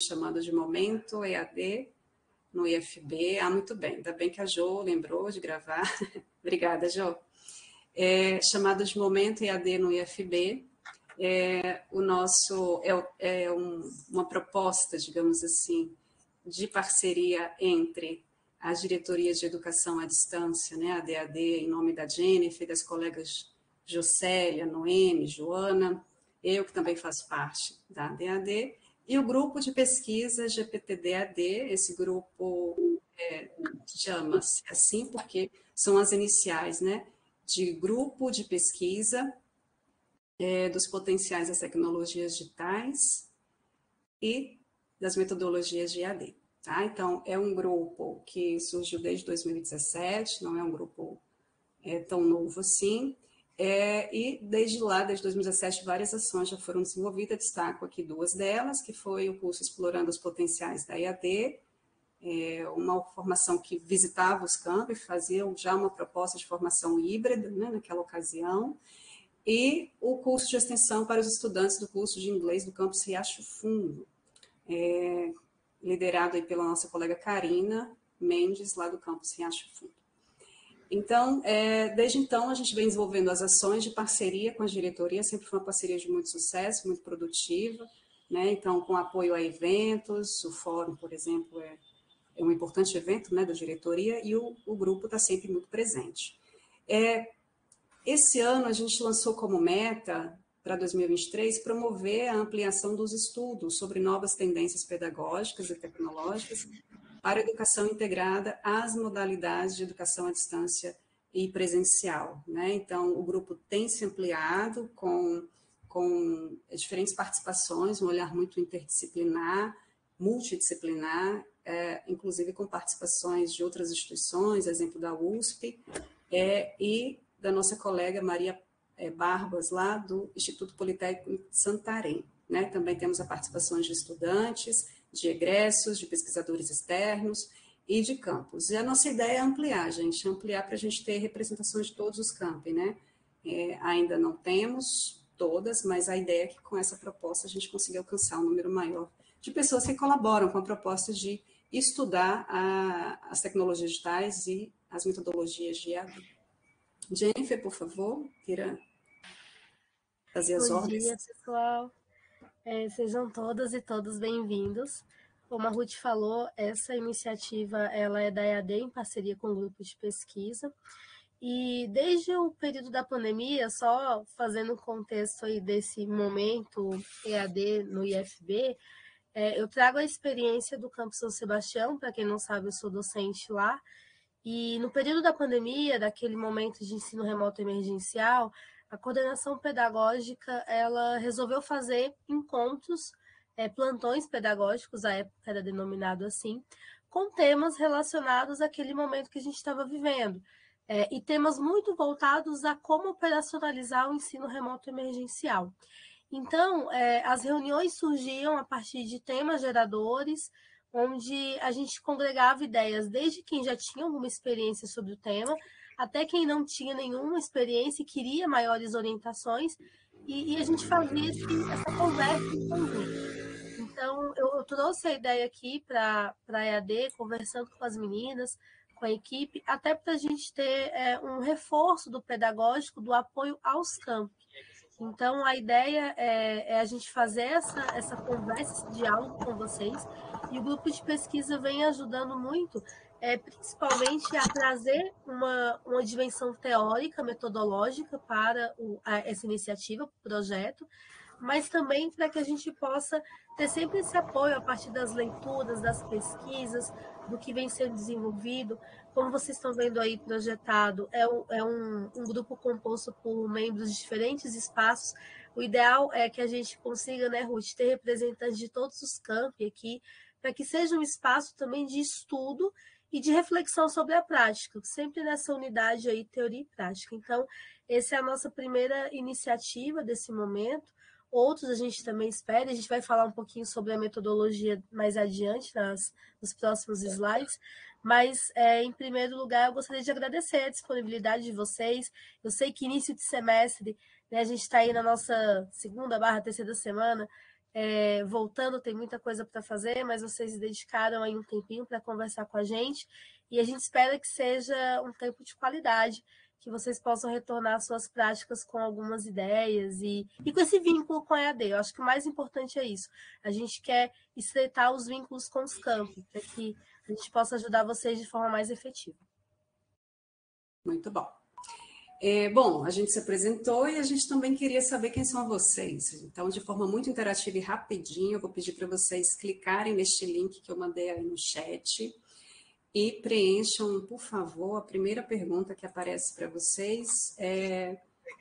chamado de Momento EAD no IFB. Muito bem, ainda bem que a Jo lembrou de gravar. Obrigada, Jo. Chamado de Momento EAD no IFB. Uma proposta, digamos assim, de parceria entre as diretorias de educação à distância, né, a DAD, em nome da Jennifer, das colegas Jocélia, Noemi, Joana, eu que também faço parte da DAD, e o grupo de pesquisa GPTD-AD. Esse grupo chama-se assim porque são as iniciais, né, de Grupo de Pesquisa dos Potenciais das Tecnologias Digitais e das Metodologias de EAD. Tá? Então, é um grupo que surgiu desde 2017, não é um grupo tão novo assim, e desde lá, desde 2017, várias ações já foram desenvolvidas. Destaco aqui duas delas, que foi o curso Explorando os Potenciais da EAD, uma formação que visitava os campos, fazia já uma proposta de formação híbrida, né, naquela ocasião, e o curso de extensão para os estudantes do curso de inglês do campus Riacho Fundo, liderado aí pela nossa colega Karina Mendes, lá do campus Riacho Fundo. Então, desde então, a gente vem desenvolvendo as ações de parceria com a diretoria, sempre foi uma parceria de muito sucesso, muito produtiva, né? Então, com apoio a eventos, o fórum, por exemplo, é um importante evento, né, da diretoria, e o grupo está sempre muito presente. Esse ano, a gente lançou como meta, para 2023, promover a ampliação dos estudos sobre novas tendências pedagógicas e tecnológicas para a educação integrada às modalidades de educação à distância e presencial, né? Então, o grupo tem se ampliado com diferentes participações, um olhar muito interdisciplinar, multidisciplinar, inclusive com participações de outras instituições, exemplo da USP, e da nossa colega Maria Barbas, lá do Instituto Politécnico de Santarém. Né? Também temos a participação de estudantes, de egressos, de pesquisadores externos e de campos. E a nossa ideia é ampliar, gente, ampliar para a gente ter representação de todos os campi, né? Ainda não temos todas, mas a ideia é que com essa proposta a gente consiga alcançar um número maior de pessoas que colaboram com a proposta de estudar as tecnologias digitais e as metodologias de EAD. Jennifer, por favor, queira fazer as ordens. Bom dia, pessoal. Sejam todas e todos bem-vindos. Como a Ruth falou, essa iniciativa ela é da EAD em parceria com o grupo de pesquisa. E desde o período da pandemia, só fazendo um contexto aí desse momento EAD no IFB, eu trago a experiência do Campus São Sebastião. Para quem não sabe, eu sou docente lá. E no período da pandemia, daquele momento de ensino remoto emergencial, a coordenação pedagógica ela resolveu fazer encontros, plantões pedagógicos, à época era denominado assim, com temas relacionados àquele momento que a gente estava vivendo. E temas muito voltados a como operacionalizar o ensino remoto emergencial. Então, as reuniões surgiam a partir de temas geradores, onde a gente congregava ideias, desde quem já tinha alguma experiência sobre o tema, até quem não tinha nenhuma experiência e queria maiores orientações, e a gente fazia essa conversa em conjunto. Então, eu trouxe a ideia aqui para a EAD, conversando com as meninas, com a equipe, até para a gente ter um reforço do pedagógico, do apoio aos campos. Então, a ideia é a gente fazer essa conversa, esse diálogo com vocês, e o grupo de pesquisa vem ajudando muito, principalmente a trazer uma dimensão teórica, metodológica para essa iniciativa, o projeto, mas também para que a gente possa ter sempre esse apoio a partir das leituras, das pesquisas, do que vem sendo desenvolvido. Como vocês estão vendo aí projetado, é um grupo composto por membros de diferentes espaços. O ideal é que a gente consiga, né, Ruth, ter representantes de todos os campi aqui, para que seja um espaço também de estudo e de reflexão sobre a prática, sempre nessa unidade aí, teoria e prática. Então, essa é a nossa primeira iniciativa desse momento. Outros a gente também espera, a gente vai falar um pouquinho sobre a metodologia mais adiante, nos próximos slides, mas, em primeiro lugar, eu gostaria de agradecer a disponibilidade de vocês. Eu sei que início de semestre, né, a gente está aí na nossa segunda/terceira semana, voltando, tem muita coisa para fazer, mas vocês dedicaram aí um tempinho para conversar com a gente, e a gente espera que seja um tempo de qualidade, que vocês possam retornar às suas práticas com algumas ideias e com esse vínculo com a EAD. Eu acho que o mais importante é isso. A gente quer estreitar os vínculos com os campos, para que a gente possa ajudar vocês de forma mais efetiva. Muito bom. Bom, a gente se apresentou e a gente também queria saber quem são vocês. Então, de forma muito interativa e rapidinho, eu vou pedir para vocês clicarem neste link que eu mandei aí no chat e preencham, por favor, a primeira pergunta que aparece para vocês é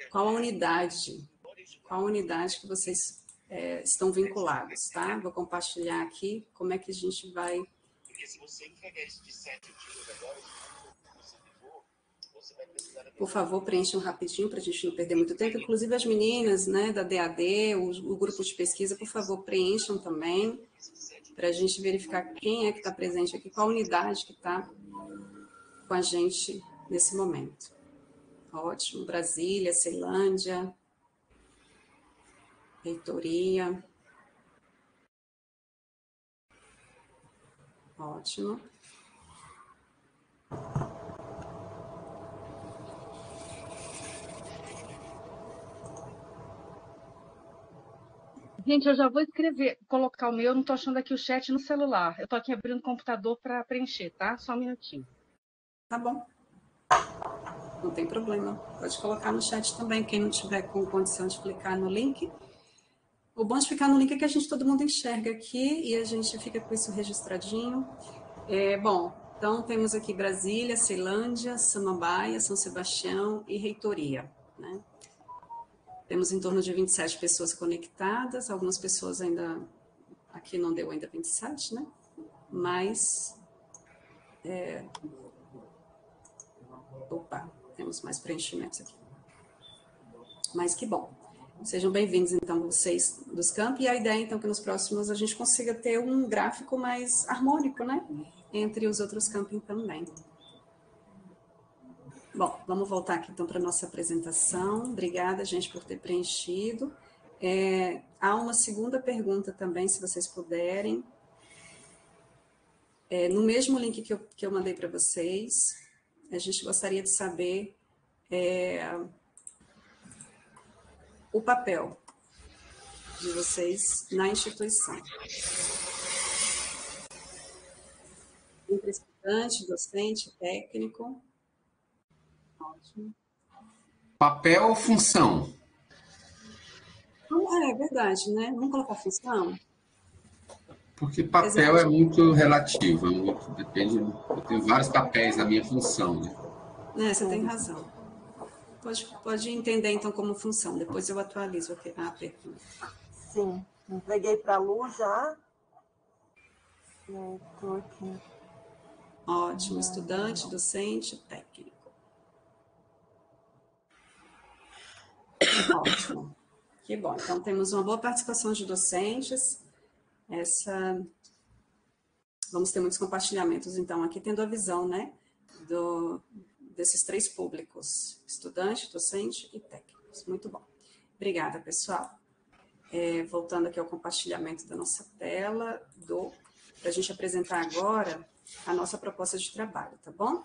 qual a unidade que vocês estão vinculados, tá? Vou compartilhar aqui como é que a gente vai... Porque se você entregar isso de 7 dias agora, por favor, preencham rapidinho para a gente não perder muito tempo. Inclusive as meninas, né, da DAD, o grupo de pesquisa, por favor, preencham também, para a gente verificar quem é que está presente aqui, qual unidade que está com a gente nesse momento. Ótimo. Brasília, Ceilândia, reitoria. Ótimo. Gente, eu já vou colocar o meu, não estou achando aqui o chat no celular. Eu estou aqui abrindo o computador para preencher, tá? Só um minutinho. Tá bom. Não tem problema. Pode colocar no chat também, quem não tiver com condição de clicar no link. O bom de ficar no link é que todo mundo enxerga aqui e a gente fica com isso registradinho. Bom, então temos aqui Brasília, Ceilândia, Samambaia, São Sebastião e reitoria, né? Temos em torno de 27 pessoas conectadas, algumas pessoas ainda, aqui não deu ainda 27, né? Mas, temos mais preenchimentos aqui. Mas que bom. Sejam bem-vindos, então, vocês dos campos, e a ideia, então, que nos próximos a gente consiga ter um gráfico mais harmônico, né? Entre os outros campos também. Bom, vamos voltar aqui então para a nossa apresentação. Obrigada, gente, por ter preenchido. Há uma segunda pergunta também, se vocês puderem. No mesmo link que eu mandei para vocês, a gente gostaria de saber o papel de vocês na instituição. Entre estudante, docente, técnico. Ótimo. Papel ou função? É verdade, né? Vamos colocar função? Porque papel é muito relativo, depende. Eu tenho vários papéis na minha função, né? Você tem razão. Pode entender, então, como função. Depois eu atualizo a pergunta. Sim. Entreguei para a Lu já. Estou aqui. Ótimo. Estudante, docente, técnico. Ótimo. Que bom. Então, temos uma boa participação de docentes. Vamos ter muitos compartilhamentos, então, aqui tendo a visão, né, desses três públicos, estudante, docente e técnicos. Muito bom. Obrigada, pessoal. Voltando aqui ao compartilhamento da nossa tela, para a gente apresentar agora a nossa proposta de trabalho, tá bom?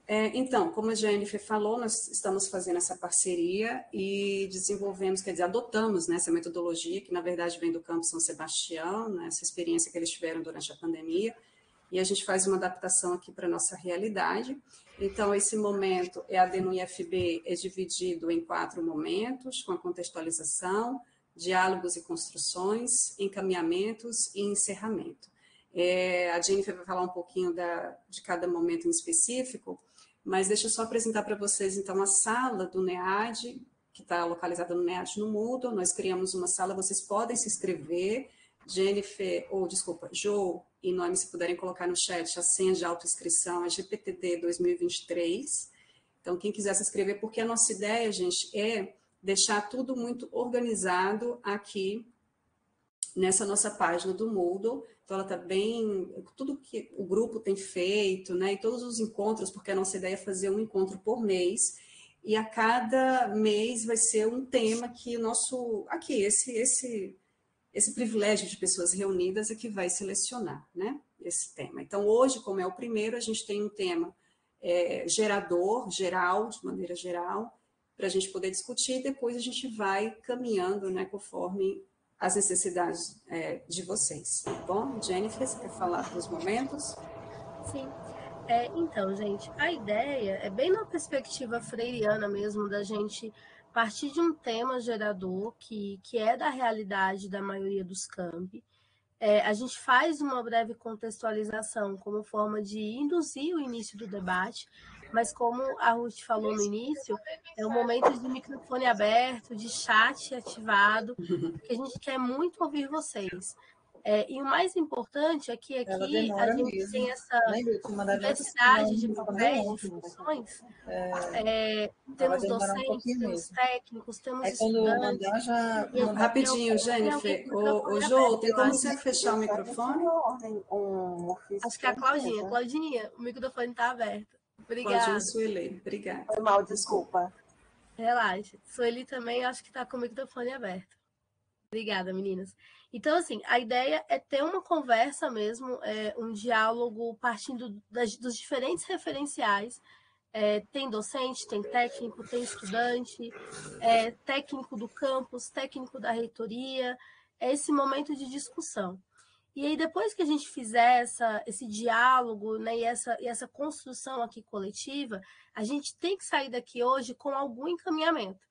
Então, como a Jennifer falou, nós estamos fazendo essa parceria e desenvolvemos, adotamos, né, essa metodologia, que na verdade vem do Campus São Sebastião, né, essa experiência que eles tiveram durante a pandemia, e a gente faz uma adaptação aqui para a nossa realidade. Então, esse momento EAD no IFB é dividido em 4 momentos, com a contextualização, diálogos e construções, encaminhamentos e encerramento. A Jennifer vai falar um pouquinho de cada momento em específico, mas deixa eu só apresentar para vocês, então, a sala do NEAD, que está localizada no NEAD no Moodle. Nós criamos uma sala, vocês podem se inscrever. Jo e Noemi, se puderem colocar no chat, a senha de autoinscrição é GPTD 2023. Então, quem quiser se inscrever, porque a nossa ideia, gente, é deixar tudo muito organizado aqui nessa nossa página do Moodle. Então, ela está bem, tudo que o grupo tem feito, né, e todos os encontros, porque a nossa ideia é fazer um encontro por mês, e a cada mês vai ser um tema que esse esse privilégio de pessoas reunidas é que vai selecionar, né, esse tema. Então, hoje, como é o primeiro, a gente tem um tema gerador, geral, de maneira geral, para a gente poder discutir, e depois a gente vai caminhando, né, conforme as necessidades de vocês. Tá bom? Jennifer, você quer falar dos momentos? Sim. Então, gente, a ideia é bem na perspectiva freiriana mesmo, da gente partir de um tema gerador que é da realidade da maioria dos campi. A gente faz uma breve contextualização como forma de induzir o início do debate, mas como a Ruth falou no início, é um momento de microfone aberto, de chat ativado, porque a gente quer muito ouvir vocês. E o mais importante é que aqui a gente tem essa diversidade de papéis, de funções. Temos docentes, temos técnicos, temos estudantes. Rapidinho, Jennifer. Ô, Jô, tem como você fechar o microfone? Acho que é a Claudinha. Claudinha, o microfone está aberto. Obrigada. Claudinha Sueli, obrigada. Foi mal, desculpa. Relaxa. Sueli também acho que está com o microfone aberto. Obrigada, meninas. Então, assim, a ideia é ter uma conversa mesmo, um diálogo partindo dos diferentes referenciais. Tem docente, tem técnico, tem estudante, técnico do campus, técnico da reitoria, esse momento de discussão. E aí, depois que a gente fizer esse diálogo, né, e essa construção aqui coletiva, a gente tem que sair daqui hoje com algum encaminhamento.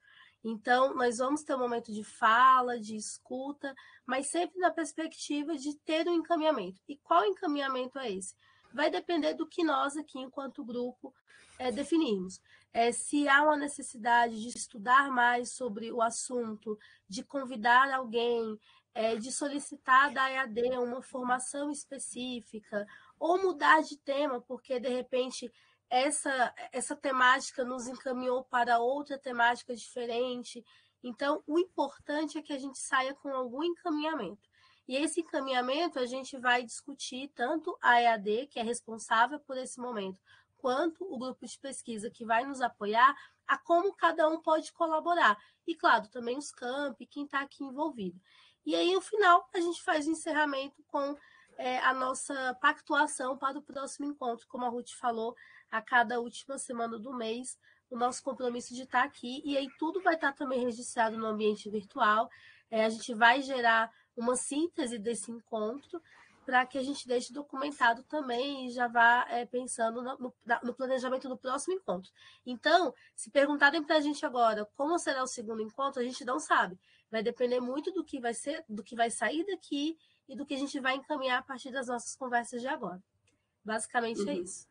Então, nós vamos ter um momento de fala, de escuta, mas sempre na perspectiva de ter um encaminhamento. E qual encaminhamento é esse? Vai depender do que nós aqui, enquanto grupo, definirmos. Se há uma necessidade de estudar mais sobre o assunto, de convidar alguém, de solicitar da EAD uma formação específica, ou mudar de tema, porque, de repente, essa temática nos encaminhou para outra temática diferente. Então, o importante é que a gente saia com algum encaminhamento. E esse encaminhamento a gente vai discutir tanto a EAD, que é responsável por esse momento, quanto o grupo de pesquisa que vai nos apoiar, a como cada um pode colaborar. E, claro, também os campi, quem está aqui envolvido. E aí, no final, a gente faz o encerramento com a nossa pactuação para o próximo encontro, como a Ruth falou, a cada última semana do mês, o nosso compromisso de estar aqui, e aí tudo vai estar também registrado no ambiente virtual. A gente vai gerar uma síntese desse encontro para que a gente deixe documentado também e já vá pensando no planejamento do próximo encontro. Então, se perguntarem para a gente agora como será o segundo encontro, a gente não sabe. Vai depender muito do que vai ser, do que vai sair daqui e do que a gente vai encaminhar a partir das nossas conversas de agora. Basicamente é isso.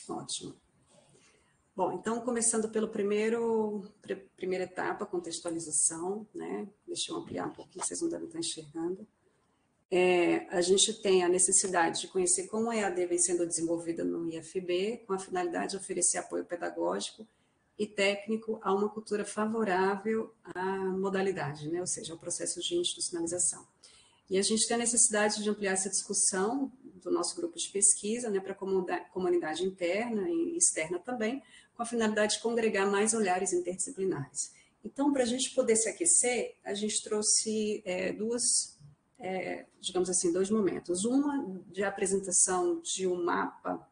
Ótimo. Bom, então, começando pelo primeira etapa, contextualização, né? Deixa eu ampliar um pouquinho, vocês não devem estar enxergando. A gente tem a necessidade de conhecer como a EAD vem sendo desenvolvida no IFB, com a finalidade de oferecer apoio pedagógico e técnico a uma cultura favorável à modalidade, né? Ou seja, ao processo de institucionalização. E a gente tem a necessidade de ampliar essa discussão do nosso grupo de pesquisa, né, para a comunidade interna e externa também, com a finalidade de congregar mais olhares interdisciplinares. Então, para a gente poder se aquecer, a gente trouxe digamos assim, dois momentos. Uma de apresentação de um mapa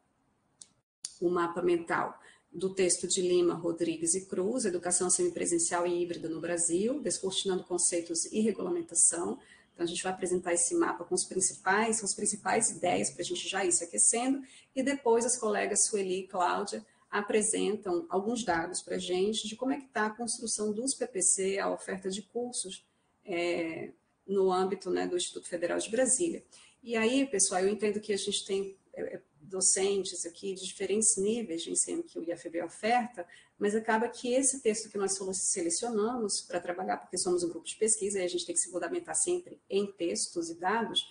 mental do texto de Lima, Rodrigues e Cruz, Educação Semipresencial e Híbrida no Brasil, descortinando conceitos e regulamentação. Então, a gente vai apresentar esse mapa com as principais ideias para a gente já ir se aquecendo, e depois as colegas Sueli e Cláudia apresentam alguns dados para a gente de como é que está a construção dos PPC, a oferta de cursos no âmbito, né, do Instituto Federal de Brasília. E aí, pessoal, eu entendo que a gente tem docentes aqui de diferentes níveis de ensino que o IFB oferta, mas acaba que esse texto que nós selecionamos para trabalhar, porque somos um grupo de pesquisa e a gente tem que se fundamentar sempre em textos e dados,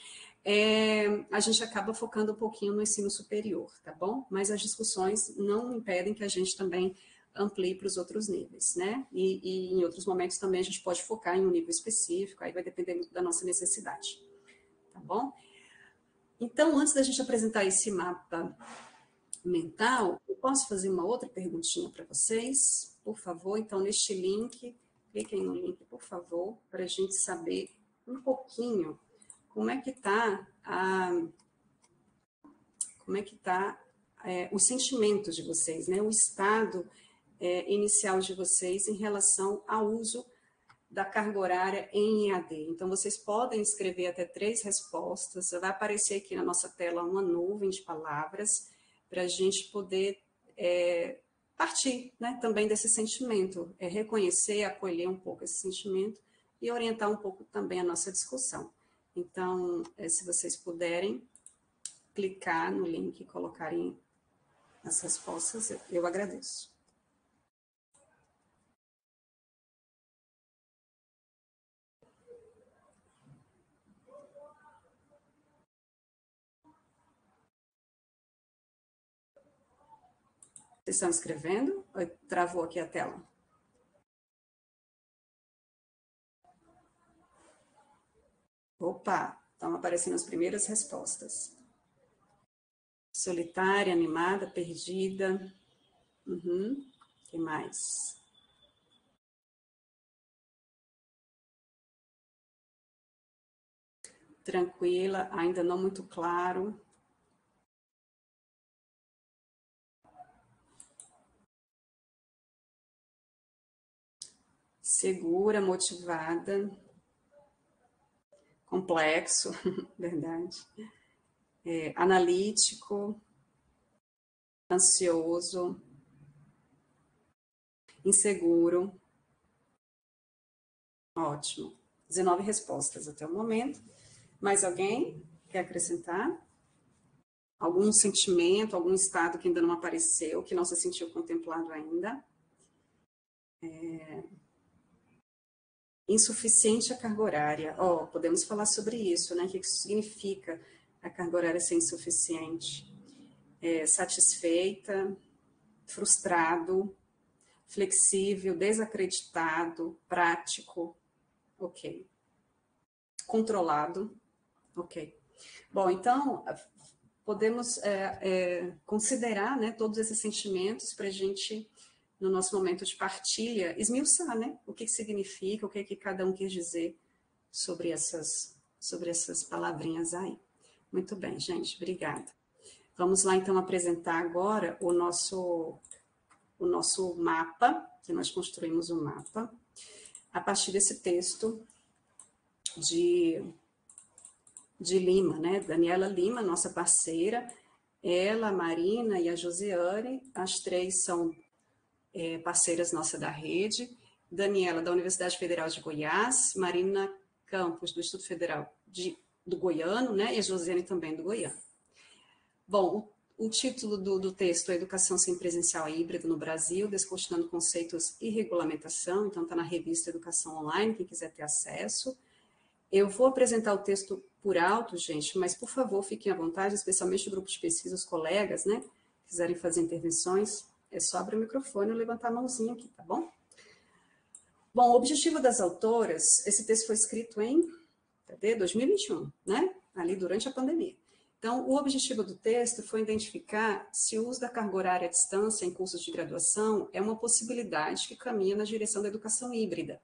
a gente acaba focando um pouquinho no ensino superior, tá bom? Mas as discussões não impedem que a gente também amplie para os outros níveis, né? E em outros momentos também a gente pode focar em um nível específico, aí vai depender muito da nossa necessidade, tá bom? Então, antes da gente apresentar esse mapa mental, eu posso fazer uma outra perguntinha para vocês, por favor? Então, neste link, cliquem no link, por favor, para a gente saber um pouquinho como é que está os sentimentos de vocês, né? O estado inicial de vocês em relação ao uso da carga horária em EAD. Então, vocês podem escrever até 3 respostas, vai aparecer aqui na nossa tela uma nuvem de palavras, para a gente poder partir, né, também desse sentimento, reconhecer, acolher um pouco esse sentimento e orientar um pouco também a nossa discussão. Então, se vocês puderem clicar no link e colocarem as respostas, eu agradeço. Vocês estão escrevendo? Ou travou aqui a tela? Opa, estão aparecendo as primeiras respostas. Solitária, animada, perdida. Uhum. O que mais? Tranquila, ainda não muito claro. Segura, motivada. Complexo, verdade. Analítico, ansioso, inseguro. Ótimo. 19 respostas até o momento. Mais alguém quer acrescentar? Algum sentimento, algum estado que ainda não apareceu, que não se sentiu contemplado ainda? Insuficiente a carga horária. Podemos falar sobre isso, né? O que isso significa a carga horária ser insuficiente? Satisfeita, frustrado, flexível, desacreditado, prático, ok. Controlado, ok. Bom, então, podemos considerar, né, todos esses sentimentos para a gente, no nosso momento de partilha, esmiuçar, né, o que significa, o que cada um quer dizer sobre essas palavrinhas aí. Muito bem, gente, obrigada. Vamos lá, então, apresentar agora o nosso mapa, que nós construímos um mapa, a partir desse texto de Lima, né? Daniela Lima, nossa parceira, ela, a Marina e a Josiane, as 3 são parceiras nossas da rede. Daniela, da Universidade Federal de Goiás, Marina Campos, do Instituto Federal do Goiano, né? E a Josiane também do Goiano. Bom, o título do texto é Educação Semipresencial e Híbrida no Brasil, descortinando conceitos e regulamentação, então está na revista Educação Online, quem quiser ter acesso. Eu vou apresentar o texto por alto, gente, mas, por favor, fiquem à vontade, especialmente o grupo de pesquisa, os colegas, né, quiserem fazer intervenções, é só abrir o microfone e levantar a mãozinha aqui, tá bom? Bom, o objetivo das autoras, esse texto foi escrito em 2021, né, ali durante a pandemia. Então, o objetivo do texto foi identificar se o uso da carga horária à distância em cursos de graduação é uma possibilidade que caminha na direção da educação híbrida,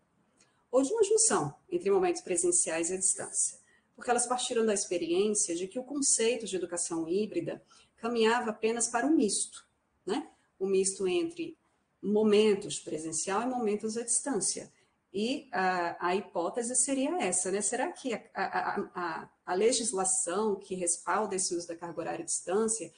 ou de uma junção entre momentos presenciais e à distância, porque elas partiram da experiência de que o conceito de educação híbrida caminhava apenas para um misto, né? Um misto entre momentos presencial e momentos à distância. E a hipótese seria essa, né? Será que a legislação que respalda esse uso da carga horária à distância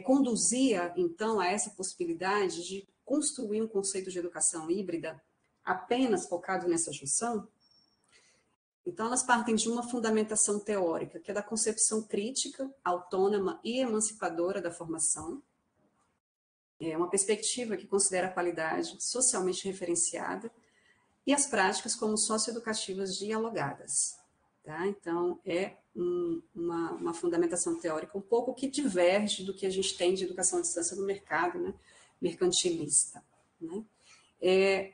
conduzia, então, a essa possibilidade de construir um conceito de educação híbrida apenas focado nessa junção? Então, elas partem de uma fundamentação teórica, que é da concepção crítica, autônoma e emancipadora da formação. É uma perspectiva que considera a qualidade socialmente referenciada e as práticas como socioeducativas dialogadas. Tá? Então, é uma fundamentação teórica um pouco que diverge do que a gente tem de educação à distância no mercado, né? Mercantilista. Né?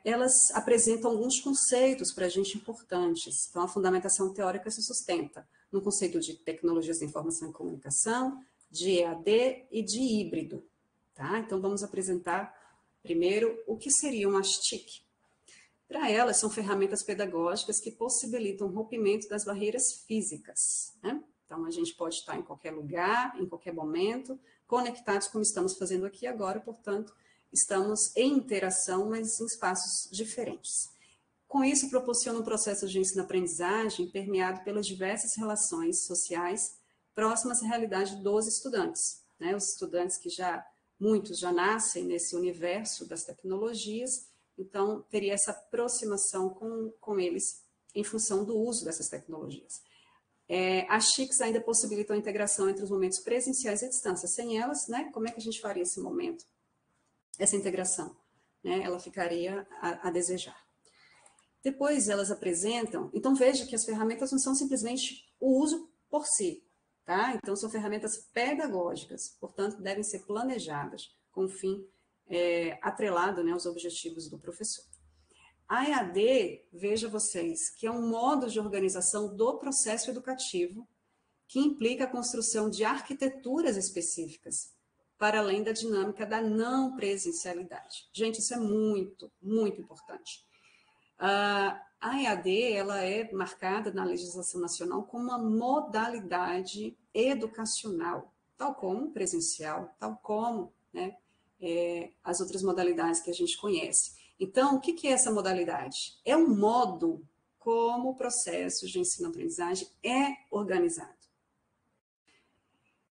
Elas apresentam alguns conceitos para a gente importantes. Então, a fundamentação teórica se sustenta no conceito de tecnologias de informação e comunicação, de EAD e de híbrido. Tá? Então, vamos apresentar primeiro o que seriam as TIC. Para elas, são ferramentas pedagógicas que possibilitam o rompimento das barreiras físicas, né? Então, a gente pode estar em qualquer lugar, em qualquer momento, conectados como estamos fazendo aqui agora, portanto, estamos em interação, mas em espaços diferentes. Com isso, proporciona um processo de ensino-aprendizagem permeado pelas diversas relações sociais próximas à realidade dos estudantes, né? Os estudantes que muitos já nascem nesse universo das tecnologias, então teria essa aproximação com eles em função do uso dessas tecnologias. As TICs ainda possibilitam a integração entre os momentos presenciais e à distância. Sem elas, né, como é que a gente faria esse momento? Essa integração, né, ela ficaria a desejar. Depois elas apresentam, então veja que as ferramentas não são simplesmente o uso por si, tá? Então são ferramentas pedagógicas, portanto devem ser planejadas com o fim atrelado, né, aos objetivos do professor. A EAD, veja vocês, que é um modo de organização do processo educativo que implica a construção de arquiteturas específicas para além da dinâmica da não presencialidade. Gente, isso é muito, muito importante. A EAD, ela é marcada na legislação nacional como uma modalidade educacional, tal como presencial, tal como, né, as outras modalidades que a gente conhece. Então, o que é essa modalidade? É um modo como o processo de ensino-aprendizagem é organizado.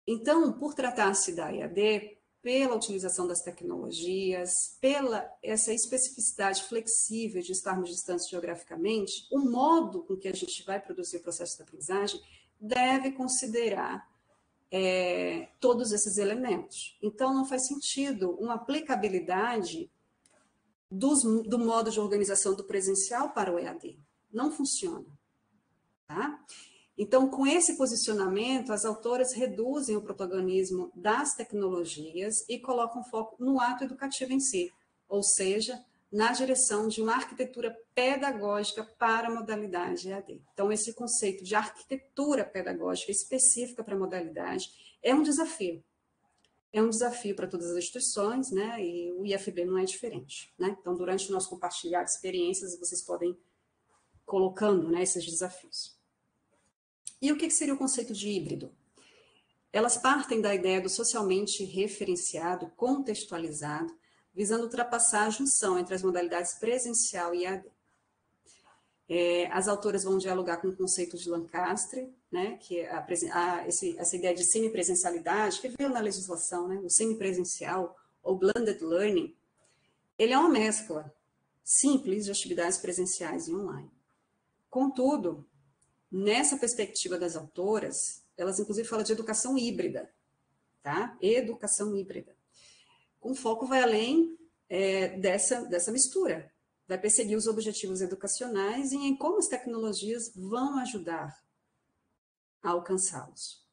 Então, por tratar-se da EAD, pela utilização das tecnologias, pela essa especificidade flexível de estarmos distantes geograficamente, o modo com que a gente vai produzir o processo de aprendizagem deve considerar todos esses elementos. Então, não faz sentido uma aplicabilidade do modo de organização do presencial para o EAD. Não funciona. Tá? Então, com esse posicionamento, as autoras reduzem o protagonismo das tecnologias e colocam foco no ato educativo em si, ou seja, na direção de uma arquitetura pedagógica para a modalidade EAD. Então, esse conceito de arquitetura pedagógica específica para a modalidade é um desafio. É um desafio para todas as instituições, né? E o IFB não é diferente, né? Então, durante o nosso compartilhar de experiências, vocês podem colocando, né, esses desafios. E o que seria o conceito de híbrido? Elas partem da ideia do socialmente referenciado, contextualizado, visando ultrapassar a junção entre as modalidades presencial e EAD. As autoras vão dialogar com o conceito de Lancaster, né, que é essa ideia de semipresencialidade, que veio na legislação, né, o semipresencial, ou blended learning, ele é uma mescla simples de atividades presenciais e online. Contudo, nessa perspectiva das autoras, elas inclusive falam de educação híbrida, tá? Educação híbrida. Com foco vai além dessa mistura. Vai perseguir os objetivos educacionais e em como as tecnologias vão ajudar a alcançá-los.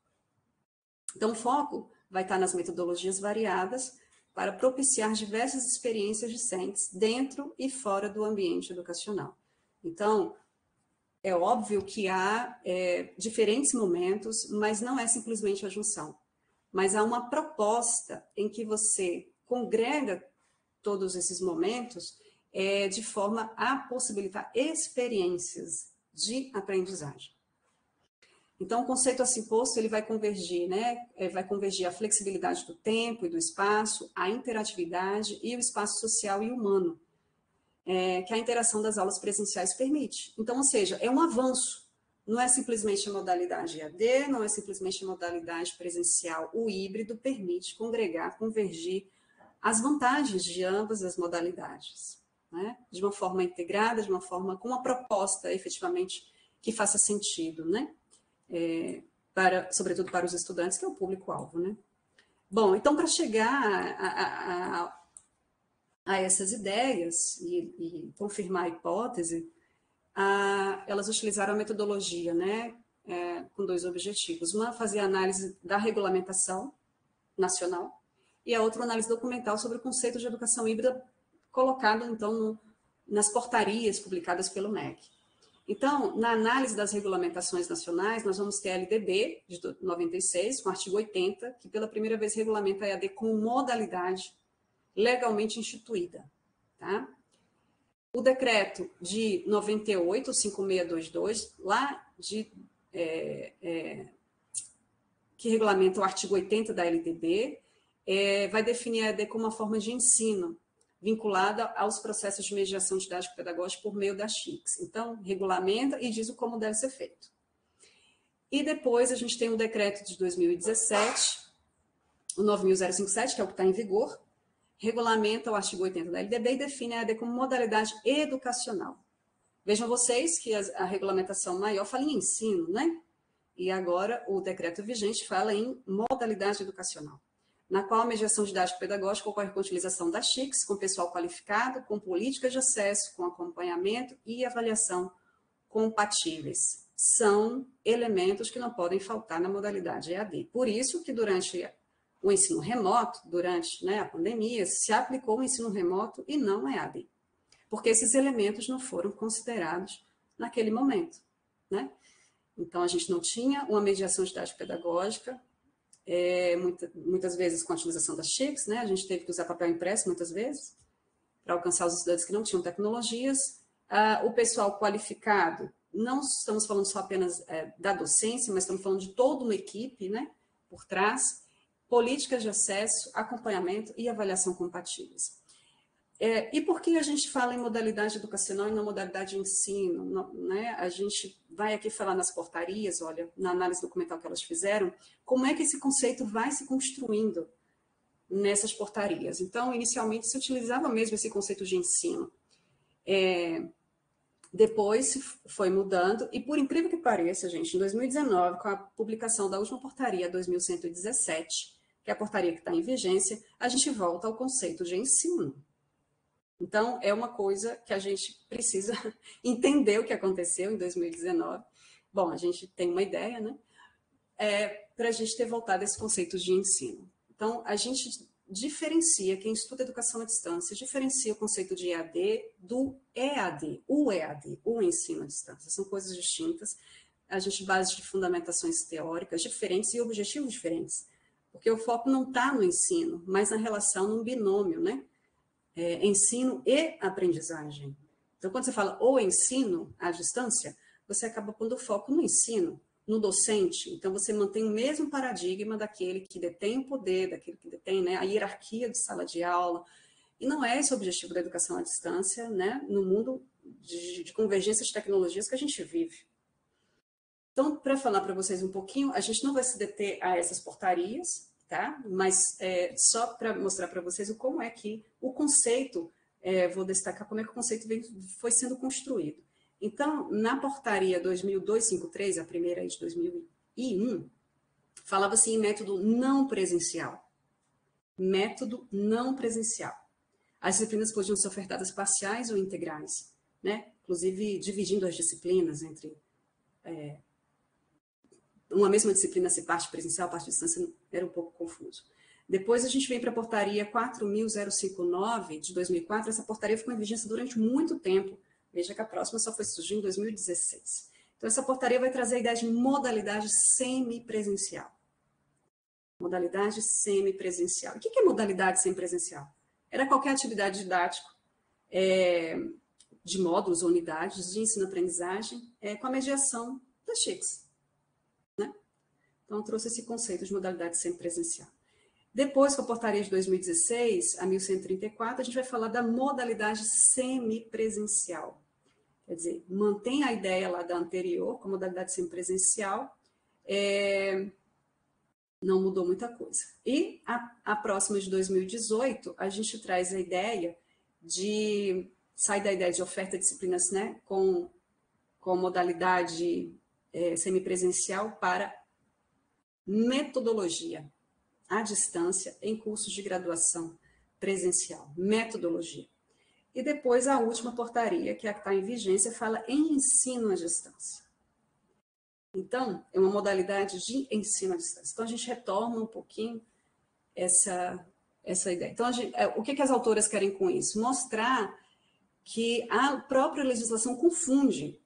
Então, o foco vai estar nas metodologias variadas para propiciar diversas experiências discentes dentro e fora do ambiente educacional. Então, é óbvio que há diferentes momentos, mas não é simplesmente a junção. Mas há uma proposta em que você congrega todos esses momentos de forma a possibilitar experiências de aprendizagem. Então, o conceito assim posto, ele vai convergir, né? Vai convergir a flexibilidade do tempo e do espaço, a interatividade e o espaço social e humano, que a interação das aulas presenciais permite. Então, ou seja, é um avanço. Não é simplesmente a modalidade EAD, não é simplesmente a modalidade presencial. O híbrido permite congregar, convergir as vantagens de ambas as modalidades, né? De uma forma integrada, de uma forma com uma proposta efetivamente que faça sentido, né? Sobretudo para os estudantes, que é o público-alvo, né? Bom, então, para chegar a essas ideias e confirmar a hipótese, elas utilizaram a metodologia, né, com dois objetivos. Uma, fazer a análise da regulamentação nacional, e a outra, uma análise documental sobre o conceito de educação híbrida colocado, então, nas portarias publicadas pelo MEC. Então, na análise das regulamentações nacionais, nós vamos ter a LDB, de 96, com o artigo 80, que pela primeira vez regulamenta a EAD como modalidade legalmente instituída. Tá? O decreto de 98, 5622, lá que regulamenta o artigo 80 da LDB, vai definir a EAD como uma forma de ensino, vinculada aos processos de mediação didático-pedagógica por meio das TICs. Então, regulamenta e diz como deve ser feito. E depois a gente tem o decreto de 2017, o 9.057, que é o que está em vigor, regulamenta o artigo 80 da LDB e define a EAD como modalidade educacional. Vejam vocês que a regulamentação maior fala em ensino, né? E agora o decreto vigente fala em modalidade educacional, na qual a mediação didático-pedagógica ocorre com a utilização das TICs, com pessoal qualificado, com políticas de acesso, com acompanhamento e avaliação compatíveis. São elementos que não podem faltar na modalidade EAD. Por isso que durante o ensino remoto, durante a pandemia, se aplicou o ensino remoto e não EAD, porque esses elementos não foram considerados naquele momento, né? Então, a gente não tinha uma mediação didático-pedagógica, muitas vezes com a utilização das TICs, né? A gente teve que usar papel impresso muitas vezes, para alcançar os estudantes que não tinham tecnologias. O pessoal qualificado, não estamos falando só apenas da docência, mas estamos falando de toda uma equipe, né, por trás, políticas de acesso, acompanhamento e avaliação compatíveis. E por que a gente fala em modalidade educacional e não modalidade de ensino? Né? A gente vai aqui falar nas portarias, olha, na análise documental que elas fizeram, como é que esse conceito vai se construindo nessas portarias. Então, inicialmente, se utilizava mesmo esse conceito de ensino. Depois foi mudando, e por incrível que pareça, gente, em 2019, com a publicação da última portaria 2117, que é a portaria que está em vigência, a gente volta ao conceito de ensino. Então, é uma coisa que a gente precisa entender o que aconteceu em 2019. Bom, a gente tem uma ideia, né? Para a gente ter voltado a esse conceito de ensino. Então, a gente diferencia, quem estuda educação à distância, diferencia o conceito de EAD do EAD, o ensino à distância. São coisas distintas. A gente base de fundamentações teóricas diferentes e objetivos diferentes. Porque o foco não está no ensino, mas na relação, num binômio, né? Ensino e aprendizagem. Então, quando você fala o ensino à distância, você acaba pondo o foco no ensino, no docente. Então, você mantém o mesmo paradigma daquele que detém o poder, daquele que detém, né, a hierarquia de sala de aula. E não é esse o objetivo da educação à distância, né, no mundo de convergência de tecnologias que a gente vive. Então, para falar para vocês um pouquinho, a gente não vai se deter a essas portarias, tá? Mas só para mostrar para vocês como é que o conceito, vou destacar como é que o conceito foi sendo construído. Então, na portaria 2253, a primeira aí de 2001, falava-se em método não presencial. Método não presencial. As disciplinas podiam ser ofertadas parciais ou integrais, né? Inclusive dividindo as disciplinas entre uma mesma disciplina ser parte presencial, parte de distância, era um pouco confuso. Depois a gente vem para a portaria 4.059, de 2004, essa portaria ficou em vigência durante muito tempo. Veja que a próxima só foi surgir em 2016. Então, essa portaria vai trazer a ideia de modalidade semipresencial. Modalidade semipresencial. O que é modalidade semipresencial? Era qualquer atividade didática de módulos ou unidades de ensino-aprendizagem com a mediação das TICs. Né? Então, eu trouxe esse conceito de modalidade semipresencial. Depois, com a portaria de 2016, a 1134, a gente vai falar da modalidade semipresencial. Quer dizer, mantém a ideia lá da anterior, com a modalidade semipresencial, não mudou muita coisa. E a próxima de 2018, a gente traz a ideia de, sai da ideia de oferta de disciplinas, né, com modalidade semipresencial para metodologia à distância em cursos de graduação presencial, metodologia. E depois a última portaria, que é a que está em vigência, fala em ensino à distância. Então, é uma modalidade de ensino à distância. Então, a gente retoma um pouquinho essa ideia. Então, o que as autoras querem com isso? Mostrar que a própria legislação confunde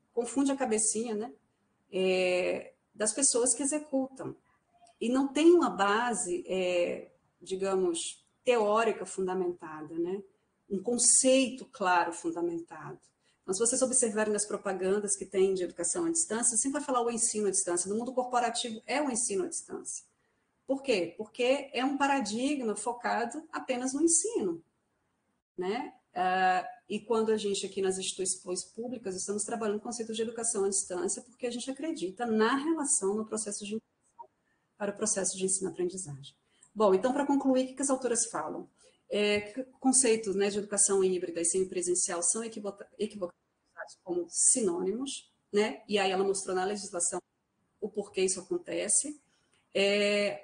a cabecinha, né, das pessoas que executam. E não tem uma base, digamos, teórica fundamentada, né? um conceito claro, fundamentado. Então, se vocês observarem nas propagandas que tem de educação à distância, sempre vai falar o ensino à distância. No mundo corporativo é o ensino à distância. Por quê? Porque é um paradigma focado apenas no ensino, né? E quando a gente aqui nas instituições públicas estamos trabalhando com o conceito de educação à distância, porque a gente acredita na relação no processo de para o processo de ensino-aprendizagem. Bom, então, para concluir, o que as autoras falam? Conceitos, né, de educação híbrida e semipresencial são equivocados como sinônimos, né? E aí ela mostrou na legislação o porquê isso acontece.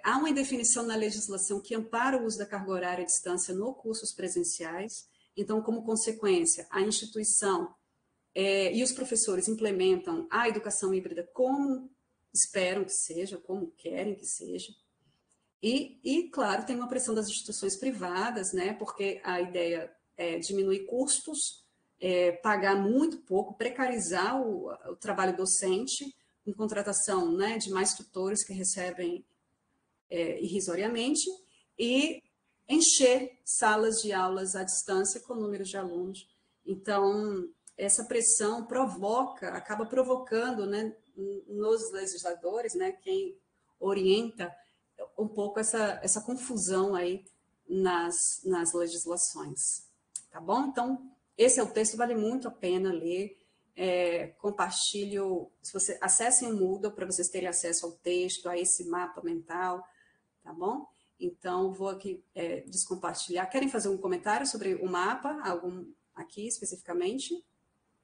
Há uma indefinição na legislação que ampara o uso da carga horária à distância nos cursos presenciais. Então, como consequência, a instituição e os professores implementam a educação híbrida como esperam que seja, como querem que seja. E, claro, tem uma pressão das instituições privadas, né, porque a ideia é diminuir custos, pagar muito pouco, precarizar o trabalho docente, com contratação, né, de mais tutores que recebem irrisoriamente, e encher salas de aulas à distância com números de alunos. Então, essa pressão acaba provocando, né, nos legisladores, né, quem orienta um pouco essa confusão aí nas legislações, tá bom? Então, esse é o texto, vale muito a pena ler. Compartilho, se você acessem o Moodle para vocês terem acesso ao texto, a esse mapa mental, tá bom? Então, vou aqui descompartilhar. Querem fazer um comentário sobre o mapa, algum aqui especificamente?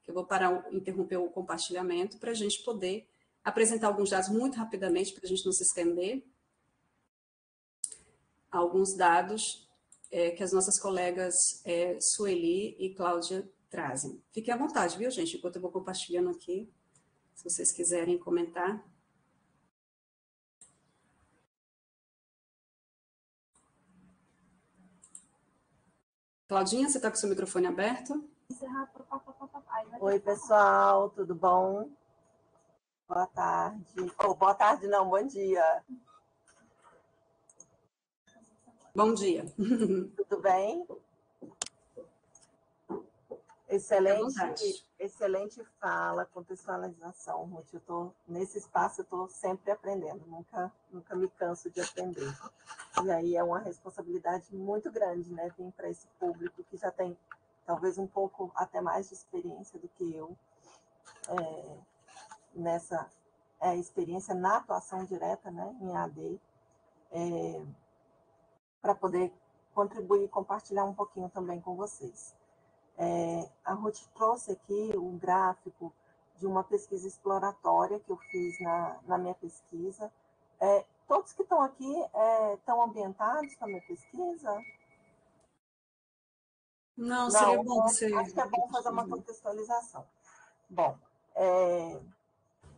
Que eu vou interromper o compartilhamento para a gente poder apresentar alguns dados muito rapidamente, para a gente não se estender. Alguns dados que as nossas colegas Sueli e Cláudia trazem. Fiquem à vontade, viu, gente? Enquanto eu vou compartilhando aqui, se vocês quiserem comentar. Claudinha, você está com o seu microfone aberto? Oi, pessoal, tudo bom? Boa tarde. Boa tarde não, bom dia. Bom dia. Tudo bem? Excelente fala, contextualização, Ruth. Nesse espaço eu estou sempre aprendendo, nunca me canso de aprender. E aí é uma responsabilidade muito grande, né? Vir para esse público que já tem talvez um pouco até mais de experiência do que eu nessa experiência na atuação direta, né, em AD, para poder contribuir e compartilhar um pouquinho também com vocês. A Ruth trouxe aqui um gráfico de uma pesquisa exploratória que eu fiz na minha pesquisa. Todos que estão aqui estão ambientados com a minha pesquisa? Não, seria bom você... Acho que é bom fazer uma contextualização. Bom,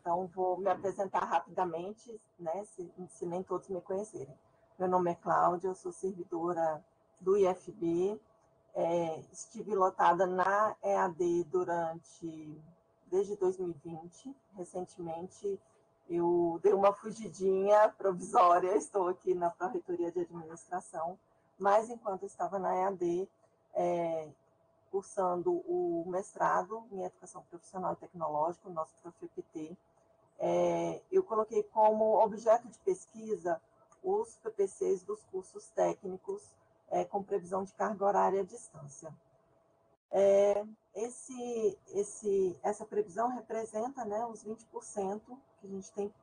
então vou me apresentar rapidamente, né, se nem todos me conhecerem. Meu nome é Cláudia, eu sou servidora do IFB, estive lotada na EAD desde 2020. Recentemente eu dei uma fugidinha provisória, estou aqui na Pró-Reitoria de Administração, mas enquanto estava na EAD, cursando o mestrado em Educação Profissional e Tecnológica, o nosso ProfEPT, eu coloquei como objeto de pesquisa os PPCs dos cursos técnicos com previsão de carga horária à distância. Essa previsão representa, né, os 20% que a gente tem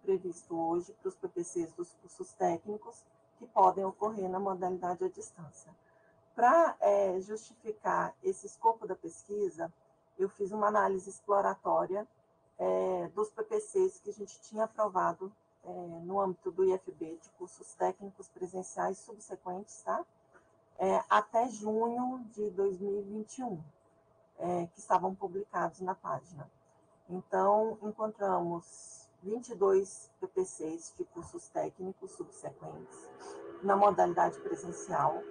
previsto hoje para os PPCs dos cursos técnicos que podem ocorrer na modalidade à distância. Para justificar esse escopo da pesquisa, eu fiz uma análise exploratória dos PPCs que a gente tinha aprovado no âmbito do IFB, de cursos técnicos presenciais subsequentes, tá? Até junho de 2021, que estavam publicados na página. Então, encontramos 22 PPCs de cursos técnicos subsequentes na modalidade presencial.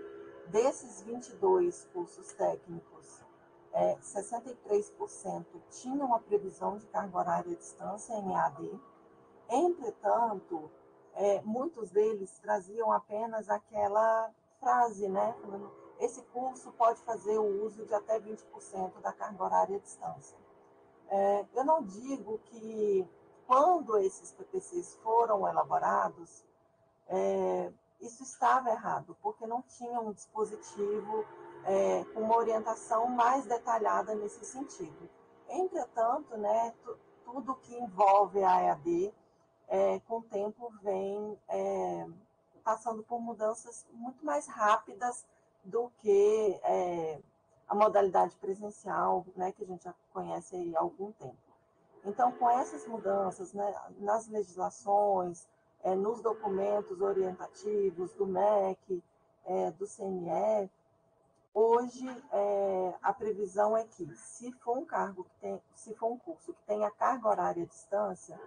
Desses 22 cursos técnicos, 63% tinham a previsão de carga horária à distância em EAD. Entretanto, muitos deles traziam apenas aquela frase, né? esse curso pode fazer o uso de até 20% da carga horária à distância. Eu não digo que, quando esses PPCs foram elaborados, isso estava errado, porque não tinha um dispositivo com uma orientação mais detalhada nesse sentido. Entretanto, né, tudo que envolve a EAD, com o tempo, vem passando por mudanças muito mais rápidas do que a modalidade presencial, né, que a gente já conhece aí há algum tempo. Então, com essas mudanças, né, nas legislações, nos documentos orientativos do MEC, do CNE, hoje a previsão é que, se for um curso que tenha carga horária à distância,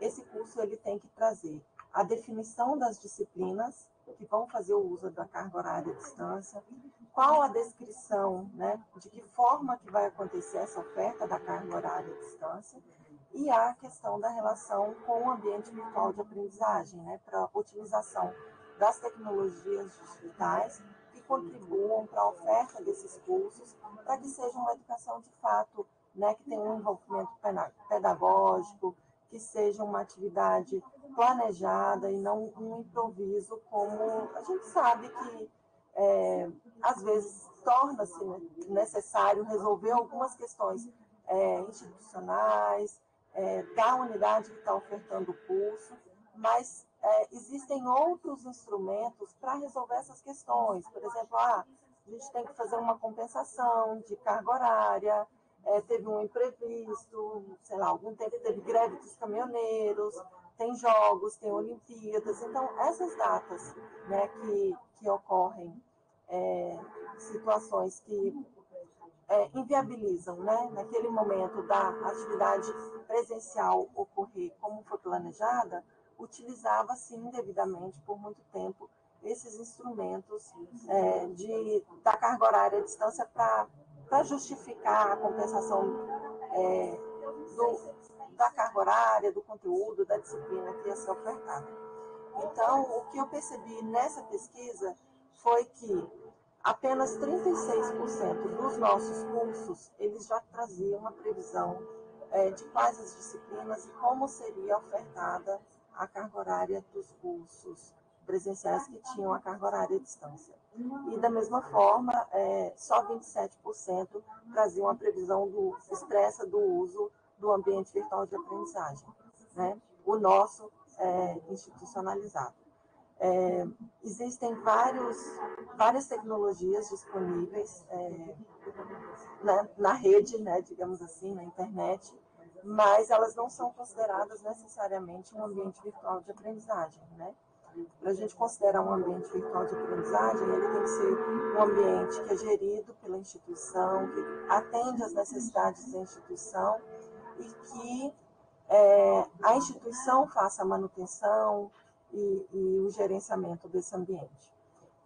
esse curso ele tem que trazer a definição das disciplinas que vão fazer o uso da carga horária à distância, qual a descrição, né, de que forma que vai acontecer essa oferta da carga horária à distância, e a questão da relação com o ambiente virtual de aprendizagem, né, para a utilização das tecnologias digitais que contribuam para a oferta desses cursos, para que seja uma educação de fato, né, que tenha um envolvimento pedagógico, que seja uma atividade planejada e não um improviso, como a gente sabe que às vezes torna-se necessário resolver algumas questões institucionais, da unidade que está ofertando o curso, mas existem outros instrumentos para resolver essas questões. Por exemplo, a gente tem que fazer uma compensação de carga horária, teve um imprevisto, sei lá, algum tempo teve greve dos caminhoneiros, tem jogos, tem Olimpíadas. Então, essas datas, né, que ocorrem, situações que inviabilizam, né, naquele momento da atividade presencial ocorrer como foi planejada, utilizava, sim, devidamente, por muito tempo, esses instrumentos da carga horária à distância para justificar a compensação da carga horária, do conteúdo, da disciplina que ia ser ofertada. Então, o que eu percebi nessa pesquisa foi que apenas 36% dos nossos cursos, eles já traziam uma previsão de quais as disciplinas e como seria ofertada a carga horária dos cursos presenciais que tinham a carga horária à distância. E, da mesma forma, só 27% traziam a previsão expressa do uso do ambiente virtual de aprendizagem, né? O nosso institucionalizado. Existem várias tecnologias disponíveis na rede, né, digamos assim, na internet, mas elas não são consideradas necessariamente um ambiente virtual de aprendizagem, né? Para a gente considerar um ambiente virtual de aprendizagem, ele tem que ser um ambiente que é gerido pela instituição, que atende às necessidades da instituição e que a instituição faça a manutenção e o gerenciamento desse ambiente.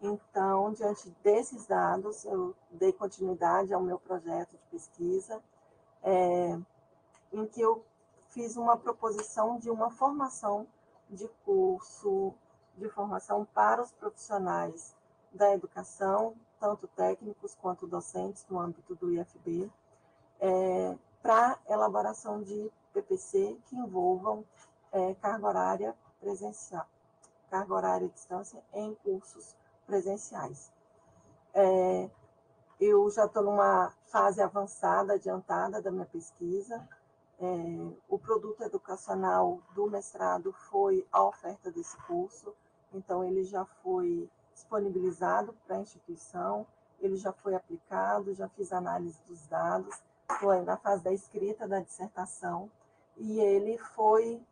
Então, diante desses dados, eu dei continuidade ao meu projeto de pesquisa, em que eu fiz uma proposição de uma formação de curso de formação para os profissionais da educação, tanto técnicos quanto docentes no âmbito do IFB, para elaboração de PPC que envolvam carga horária presencial, carga horária à distância em cursos presenciais. Eu já estou numa fase avançada, adiantada da minha pesquisa. O produto educacional do mestrado foi a oferta desse curso, então ele já foi disponibilizado para a instituição, ele já foi aplicado, já fiz análise dos dados, foi na fase da escrita da dissertação, e ele foi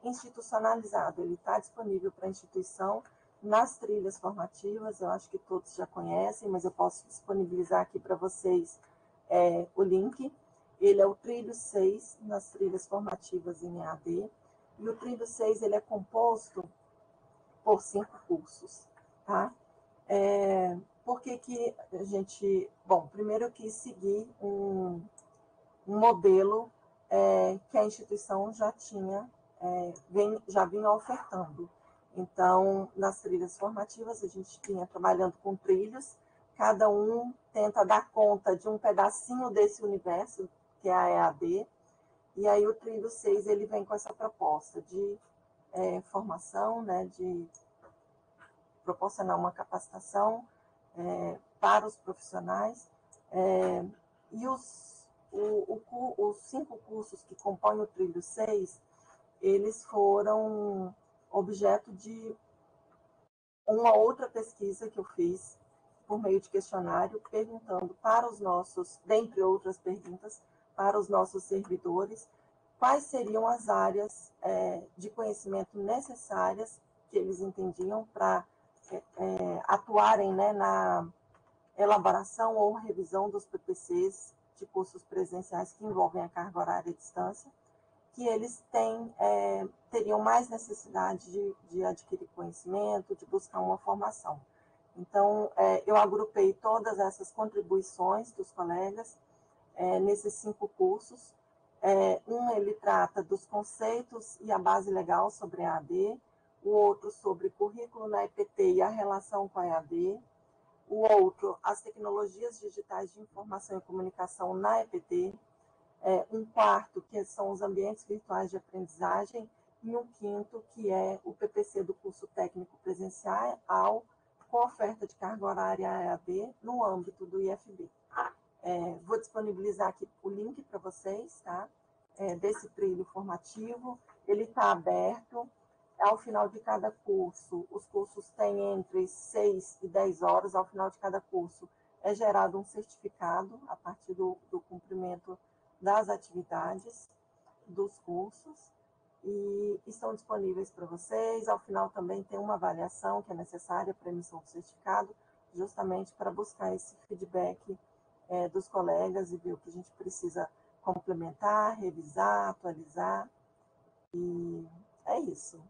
institucionalizado, ele está disponível para a instituição nas trilhas formativas, eu acho que todos já conhecem, mas eu posso disponibilizar aqui para vocês o link. Ele é o trilho 6 nas trilhas formativas em EAD, e o trilho 6 ele é composto por 5 cursos, tá? Por que a gente... Bom, primeiro eu quis seguir um modelo que a instituição já tinha, já vinha ofertando. Então, nas trilhas formativas, a gente vinha trabalhando com trilhos cada um tenta dar conta de um pedacinho desse universo, que é a EAD, e aí o Trilho 6 ele vem com essa proposta de formação, né, de proporcionar uma capacitação para os profissionais, e os 5 cursos que compõem o Trilho 6, eles foram objeto de uma outra pesquisa que eu fiz por meio de questionário, perguntando para os nossos, dentre outras perguntas, para os nossos servidores, quais seriam as áreas de conhecimento necessárias que eles entendiam para atuarem, né, na elaboração ou revisão dos PPCs de cursos presenciais que envolvem a carga horária à distância, que eles teriam mais necessidade de adquirir conhecimento, de buscar uma formação. Então, eu agrupei todas essas contribuições dos colegas nesses 5 cursos. Ele trata dos conceitos e a base legal sobre a EAD, o outro sobre currículo na EPT e a relação com a EAD, o outro, as tecnologias digitais de informação e comunicação na EPT, um quarto, que são os ambientes virtuais de aprendizagem, e um quinto, que é o PPC do curso técnico presencial, com oferta de carga horária EAD no âmbito do IFB. Vou disponibilizar aqui o link para vocês, tá? Desse trilho formativo. Ele está aberto. Ao final de cada curso, os cursos têm entre 6 e 10 horas. Ao final de cada curso, é gerado um certificado a partir do cumprimento das atividades dos cursos, e estão disponíveis para vocês. Ao final também tem uma avaliação que é necessária para a emissão do certificado, justamente para buscar esse feedback dos colegas e ver o que a gente precisa complementar, revisar, atualizar, e é isso.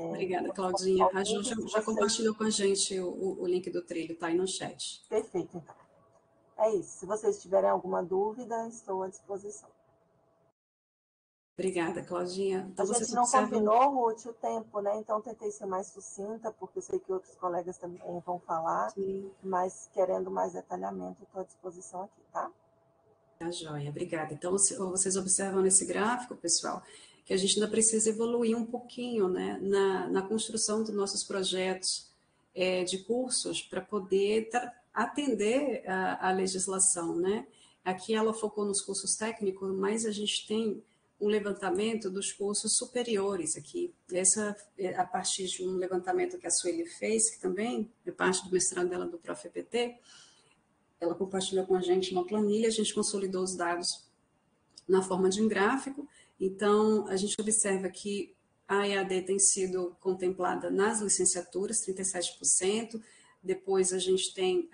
Obrigada, Claudinha. A Ju já compartilhou com a gente o link do trilho, está aí no chat. Perfeito, então. É isso. Se vocês tiverem alguma dúvida, estou à disposição. Obrigada, Claudinha. Então, a gente não combinou, Ruth, o tempo, né? Então, tentei ser mais sucinta, porque eu sei que outros colegas também vão falar. Sim. Mas, querendo mais detalhamento, estou à disposição aqui, tá? Tá joia, obrigada. Então, vocês observam nesse gráfico, pessoal, que a gente ainda precisa evoluir um pouquinho, né, na construção dos nossos projetos de cursos para poder atender a legislação, né? Aqui ela focou nos cursos técnicos, mas a gente tem um levantamento dos cursos superiores aqui. Essa é a partir de um levantamento que a Sueli fez, que também é parte do mestrado dela do Prof.EPT. Ela compartilhou com a gente uma planilha, a gente consolidou os dados na forma de um gráfico. Então, a gente observa que a EAD tem sido contemplada nas licenciaturas, 37%, depois a gente tem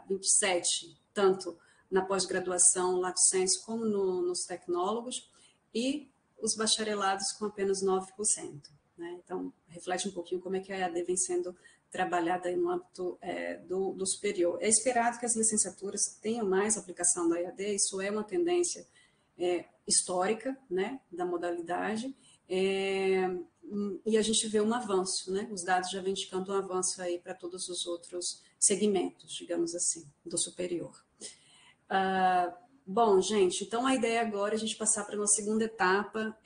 27%, tanto na pós-graduação, lato sensu, como nos tecnólogos, e os bacharelados com apenas 9%. Né? Então, reflete um pouquinho como é que a EAD vem sendo trabalhada no âmbito do superior. É esperado que as licenciaturas tenham mais aplicação da EAD, isso é uma tendência histórica, né, da modalidade, e a gente vê um avanço, né, os dados já vêm indicando um avanço aí para todos os outros segmentos, digamos assim, do superior. Bom, gente, então a ideia agora é a gente passar para uma segunda etapa,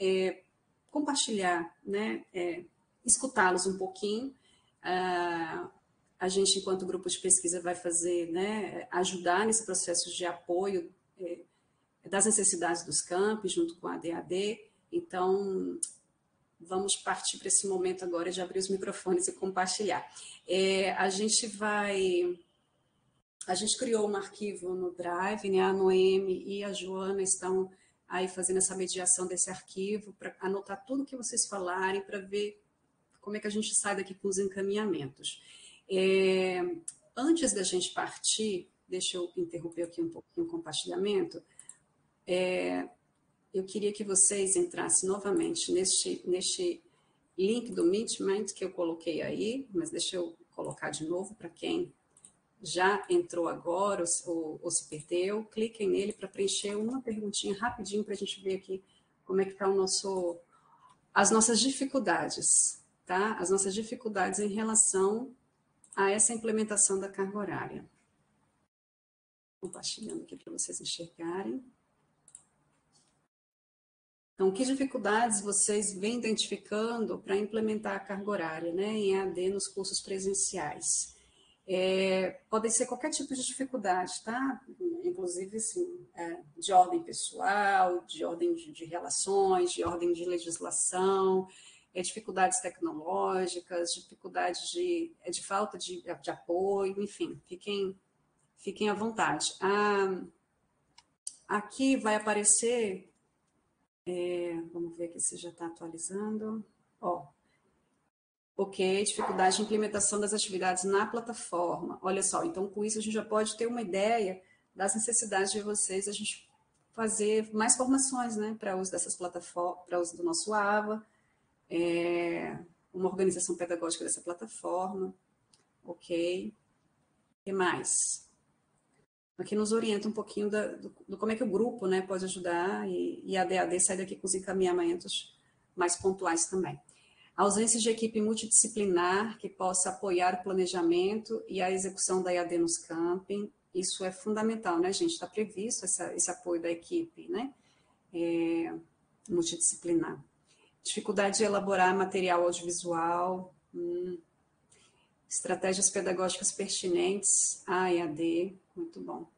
compartilhar, né, escutá-los um pouquinho. A gente, enquanto grupo de pesquisa, vai fazer, né, ajudar nesse processo de apoio das necessidades dos campi, junto com a ADAD. Então, vamos partir para esse momento agora de abrir os microfones e compartilhar. A gente criou um arquivo no Drive, né? A Noemi e a Joana estão aí fazendo essa mediação desse arquivo, para anotar tudo que vocês falarem, para ver como é que a gente sai daqui com os encaminhamentos. Antes da gente partir, deixa eu interromper aqui um pouquinho o compartilhamento, eu queria que vocês entrassem novamente neste link do Meet que eu coloquei aí, mas deixa eu colocar de novo para quem já entrou agora ou se perdeu. Cliquem nele para preencher uma perguntinha rapidinho para a gente ver aqui como é que está as nossas dificuldades, tá? As nossas dificuldades em relação a essa implementação da carga horária. Compartilhando aqui para vocês enxergarem. Então, que dificuldades vocês vêm identificando para implementar a carga horária, né, em EAD nos cursos presenciais? Podem ser qualquer tipo de dificuldade, tá? Inclusive, assim, de ordem pessoal, de ordem de relações, de ordem de legislação, dificuldades tecnológicas, dificuldades de falta de apoio, enfim, fiquem à vontade. Aqui vai aparecer, vamos ver aqui se já está atualizando. Ok, dificuldade de implementação das atividades na plataforma. Olha só, então com isso a gente já pode ter uma ideia das necessidades de vocês, a gente fazer mais formações, né, para uso dessas plataformas, para uso do nosso AVA, uma organização pedagógica dessa plataforma. Ok. O que mais? Aqui nos orienta um pouquinho do como é que o grupo, né, pode ajudar e a DAD sai daqui com os encaminhamentos mais pontuais também. A ausência de equipe multidisciplinar que possa apoiar o planejamento e a execução da EAD nos camping, isso é fundamental, né, gente? Está previsto esse apoio da equipe, né, multidisciplinar. Dificuldade de elaborar material audiovisual, estratégias pedagógicas pertinentes à EAD, muito bom.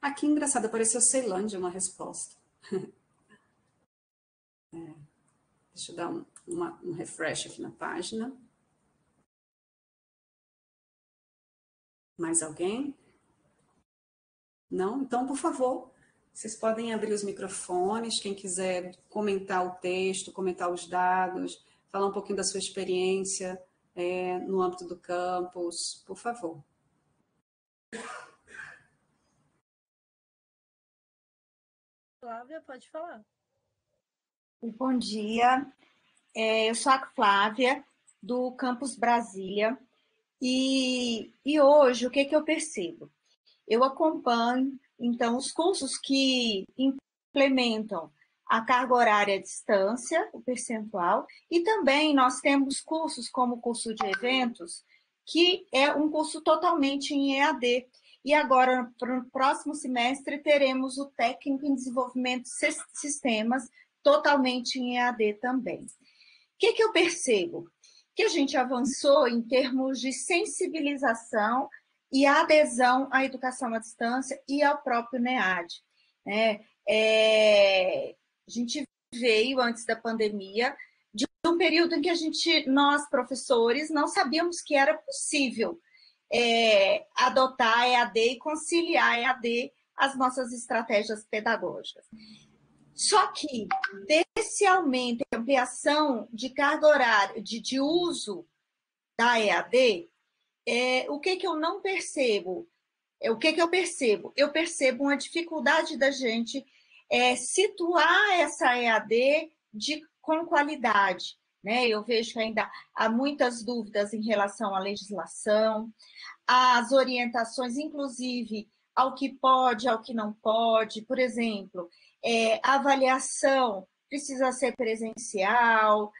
Aqui, engraçado, apareceu Ceilândia, uma resposta. Deixa eu dar um refresh aqui na página. Mais alguém? Não? Então, por favor, vocês podem abrir os microfones, quem quiser comentar o texto, comentar os dados, falar um pouquinho da sua experiência no âmbito do campus, por favor. Flávia, pode falar. Bom dia, eu sou a Flávia, do Campus Brasília, e hoje o que eu percebo? Eu acompanho, então, os cursos que implementam a carga horária à distância, o percentual, e também nós temos cursos como o curso de eventos, que é um curso totalmente em EAD. E agora, para o próximo semestre, teremos o técnico em desenvolvimento de sistemas, totalmente em EAD também. O que eu percebo? Que a gente avançou em termos de sensibilização e adesão à educação à distância e ao próprio NEAD. Né? A gente veio, antes da pandemia, de um período em que nós, professores, não sabíamos que era possível adotar EAD e conciliar EAD as nossas estratégias pedagógicas. Só que, desse aumento e ampliação de carga horária, de uso da EAD, o que eu não percebo? O que eu percebo? Eu percebo uma dificuldade da gente situar essa EAD com qualidade. Né? Eu vejo que ainda há muitas dúvidas em relação à legislação, às orientações, inclusive ao que pode, ao que não pode. Por exemplo, a avaliação precisa ser presencial,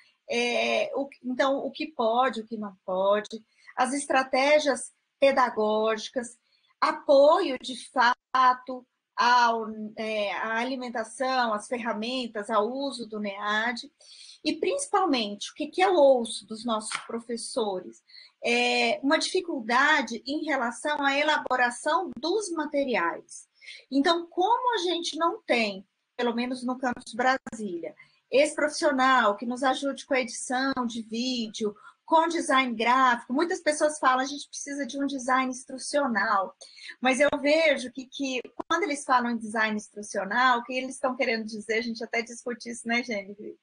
então o que pode, o que não pode, as estratégias pedagógicas, apoio de fato à alimentação, às ferramentas, ao uso do NEAD, e principalmente, o que eu ouço dos nossos professores? Uma dificuldade em relação à elaboração dos materiais. Então, como a gente não tem, pelo menos no Campus Brasília, esse profissional que nos ajude com a edição de vídeo, com design gráfico, muitas pessoas falam, a gente precisa de um design instrucional, mas eu vejo que quando eles falam em design instrucional, o que eles estão querendo dizer, a gente até discute isso, né, Jennifer?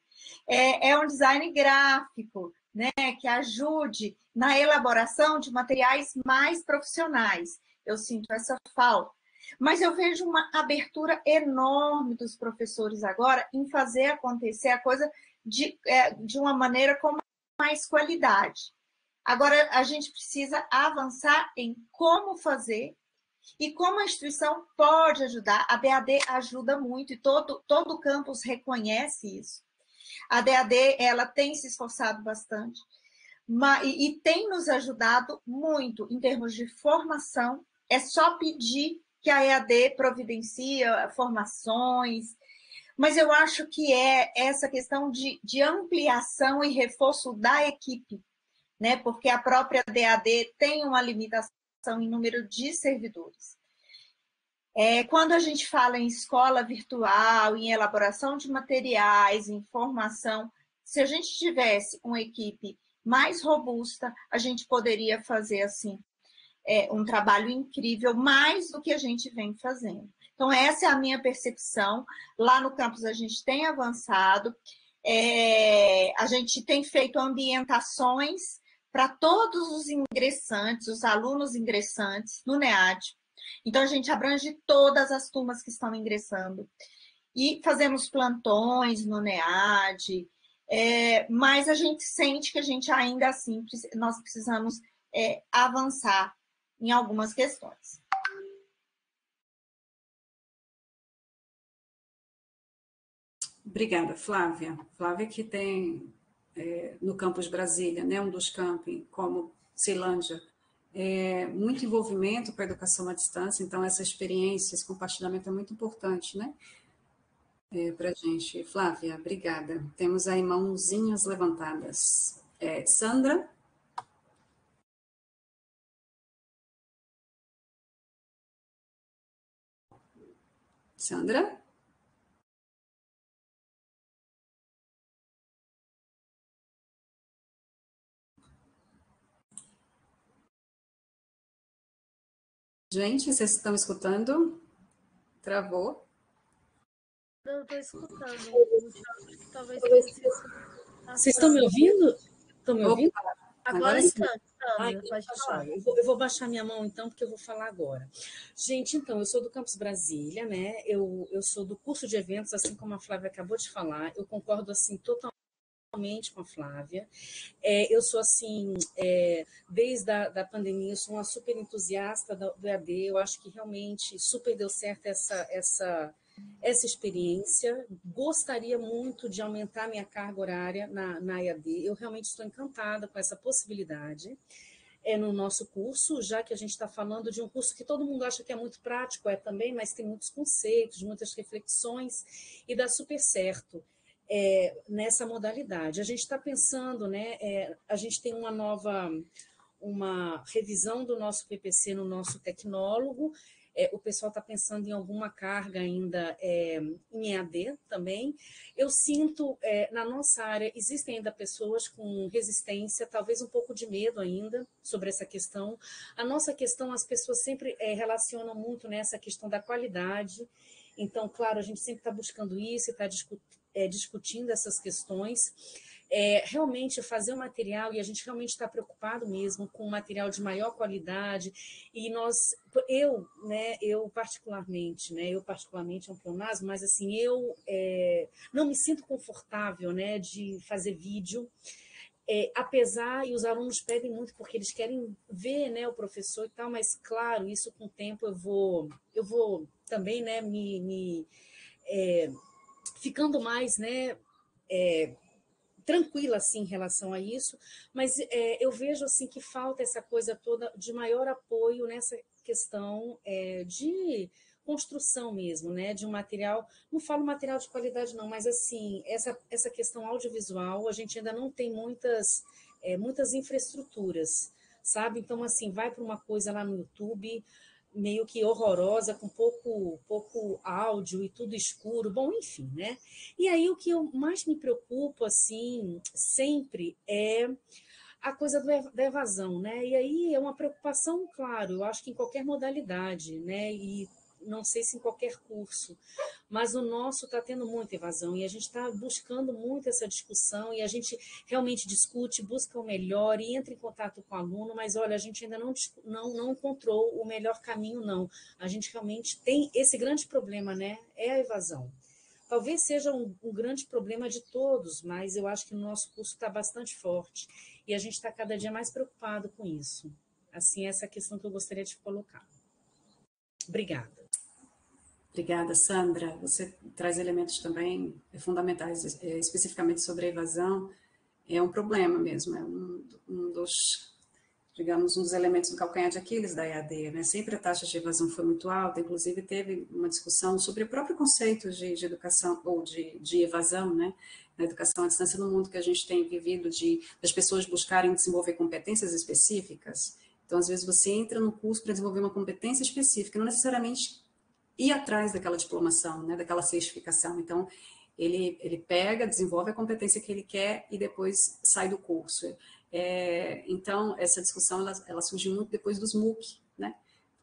É um design gráfico, né, que ajude na elaboração de materiais mais profissionais. Eu sinto essa falta. Mas eu vejo uma abertura enorme dos professores agora em fazer acontecer a coisa de uma maneira com mais qualidade. Agora, a gente precisa avançar em como fazer e como a instituição pode ajudar. A DAD ajuda muito e todo o campus reconhece isso. A DAD, ela tem se esforçado bastante, e tem nos ajudado muito em termos de formação. É só pedir que a EAD providencia formações, mas eu acho que é essa questão de ampliação e reforço da equipe, né? Porque a própria DAD tem uma limitação em número de servidores. Quando a gente fala em escola virtual, em elaboração de materiais, em formação, se a gente tivesse uma equipe mais robusta, a gente poderia fazer assim um trabalho incrível, mais do que a gente vem fazendo. Então, essa é a minha percepção. Lá no campus a gente tem avançado, a gente tem feito ambientações para todos os ingressantes, os alunos ingressantes no NEAD. Então, a gente abrange todas as turmas que estão ingressando. E fazemos plantões no NEAD, mas a gente sente que a gente ainda assim, nós precisamos avançar em algumas questões. Obrigada, Flávia. Flávia que tem no Campus Brasília, né, um dos campi, como Ceilândia, muito envolvimento com a educação à distância, então essa experiência, esse compartilhamento é muito importante, né, para a gente. Flávia, obrigada. Temos aí mãozinhas levantadas. Sandra? Sandra? Gente, vocês estão escutando? Travou? Não, estou escutando. Talvez Vocês estão me ouvindo? Estão me ouvindo? Agora está. Pode falar. Eu vou baixar minha mão, então, porque eu vou falar agora. Gente, então, eu sou do Campus Brasília, né? Eu sou do curso de eventos, assim como a Flávia acabou de falar. Eu concordo, assim, totalmente com a Flávia. Eu sou, assim, desde a pandemia, eu sou uma super entusiasta do EAD. Eu acho que realmente super deu certo essa experiência. Gostaria muito de aumentar minha carga horária na EAD. Eu realmente estou encantada com essa possibilidade no nosso curso, já que a gente está falando de um curso que todo mundo acha que é muito prático, também, mas tem muitos conceitos, muitas reflexões, e dá super certo nessa modalidade. A gente está pensando, né? A gente tem uma revisão do nosso PPC no nosso tecnólogo. O pessoal está pensando em alguma carga ainda em EAD também. Eu sinto, na nossa área, existem ainda pessoas com resistência, talvez um pouco de medo ainda sobre essa questão. A nossa questão, as pessoas sempre relacionam muito nessa questão da qualidade. Então, claro, a gente sempre está buscando isso, está discutindo essas questões. Realmente fazer o material, e a gente realmente está preocupado mesmo com um material de maior qualidade, e eu particularmente é um pleonasmo, mas assim, eu não me sinto confortável, né, de fazer vídeo, apesar, e os alunos pedem muito porque eles querem ver, né, o professor e tal, mas claro, isso com o tempo eu vou também, né, ficando mais, né, tranquila assim, em relação a isso, mas eu vejo assim, que falta essa coisa toda de maior apoio nessa questão de construção mesmo, né, de um material, não falo material de qualidade não, mas assim, essa questão audiovisual, a gente ainda não tem muitas infraestruturas, sabe? Então, assim, vai para uma coisa lá no YouTube, meio que horrorosa, com pouco áudio e tudo escuro, bom, enfim, né? E aí o que eu mais me preocupo, assim, sempre é a coisa da evasão, né? E aí é uma preocupação, claro, eu acho que em qualquer modalidade, né? E não sei se em qualquer curso, mas o nosso está tendo muita evasão e a gente está buscando muito essa discussão e a gente realmente discute, busca o melhor e entra em contato com o aluno, mas olha, a gente ainda não encontrou o melhor caminho, não. A gente realmente tem esse grande problema, né? É a evasão. Talvez seja um grande problema de todos, mas eu acho que o nosso curso está bastante forte e a gente está cada dia mais preocupado com isso. Assim, essa é a questão que eu gostaria de colocar. Obrigada. Obrigada, Sandra. Você traz elementos também fundamentais, especificamente sobre a evasão. é um problema mesmo, é um dos, digamos, um dos elementos do calcanhar de Aquiles da EAD, né? Sempre a taxa de evasão foi muito alta, inclusive teve uma discussão sobre o próprio conceito de educação, ou de evasão, né? Na educação à distância, no mundo que a gente tem vivido, das pessoas buscarem desenvolver competências específicas. Então, às vezes, você entra no curso para desenvolver uma competência específica, não necessariamente ir atrás daquela diplomação, né? Daquela certificação. Então, ele pega, desenvolve a competência que ele quer e depois sai do curso. Então, essa discussão ela surge muito depois dos MOOC, né?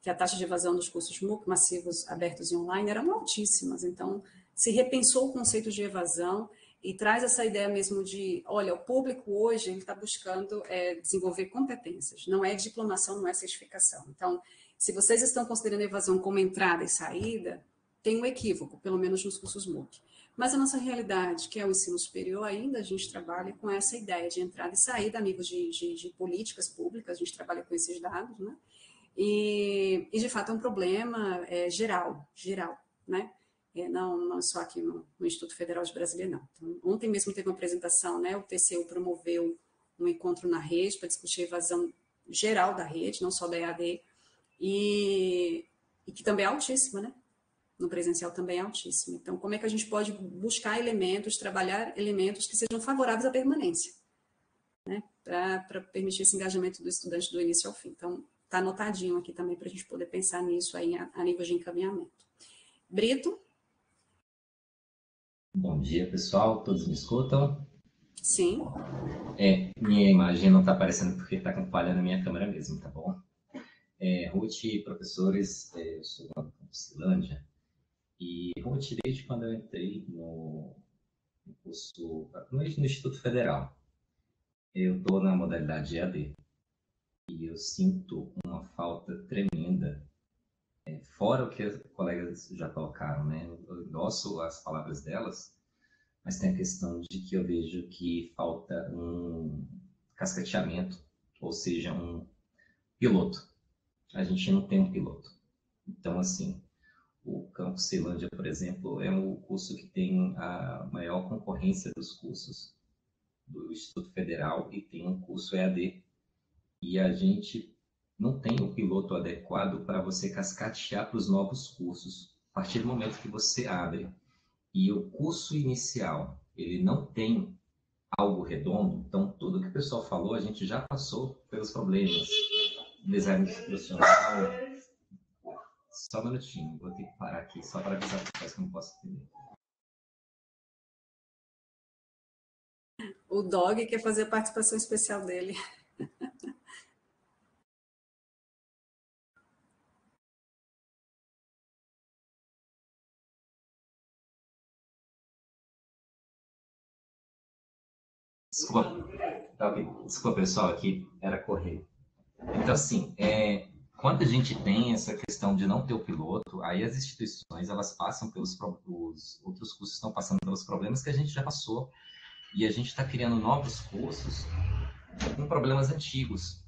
Que a taxa de evasão dos cursos MOOC, massivos, abertos e online, eram altíssimas. Então, se repensou o conceito de evasão e traz essa ideia mesmo de, olha, o público hoje ele está buscando desenvolver competências, não é diplomação, não é certificação. Então, se vocês estão considerando evasão como entrada e saída, tem um equívoco, pelo menos nos cursos MOOC. Mas a nossa realidade, que é o ensino superior, ainda a gente trabalha com essa ideia de entrada e saída a nível de políticas públicas, a gente trabalha com esses dados, né? E de fato é um problema geral, né? Não só aqui no Instituto Federal de Brasília, não. Então, ontem mesmo teve uma apresentação, né? O TCU promoveu um encontro na rede para discutir a evasão geral da rede, não só da EAD, e que também é altíssima, né? No presencial também é altíssimo. Então, como é que a gente pode buscar elementos, trabalhar elementos que sejam favoráveis à permanência, né? Para permitir esse engajamento do estudante do início ao fim. Então, está anotadinho aqui também para a gente poder pensar nisso aí a nível de encaminhamento. Brito? Bom dia, pessoal. Todos me escutam? Sim. Minha imagem não está aparecendo porque está com falha na minha câmera mesmo, tá bom? Ruth, professores, eu sou da Campusilândia. E, Ruth, desde quando eu entrei no curso, no Instituto Federal, eu estou na modalidade EAD. E eu sinto uma falta tremenda, fora o que as colegas já colocaram, né? Eu endosso as palavras delas, mas tem a questão de que eu vejo que falta um cascateamento, ou seja, um piloto. A gente não tem um piloto. Então, assim, o Campus Ceilândia, por exemplo, é o curso que tem a maior concorrência dos cursos do Instituto Federal e tem um curso EAD. E a gente não tem o piloto adequado para você cascatear para os novos cursos. A partir do momento que você abre e o curso inicial, ele não tem algo redondo, então tudo que o pessoal falou, a gente já passou pelos problemas. Design institucional. Só um minutinho, vou ter que parar aqui, só para avisar para vocês que eu não posso entender. O Dog quer fazer a participação especial dele. Desculpa, pessoal, aqui era correr. Então, assim, quando a gente tem essa questão de não ter o piloto, aí as instituições, elas passam os outros cursos estão passando pelos problemas que a gente já passou, e a gente está criando novos cursos com problemas antigos.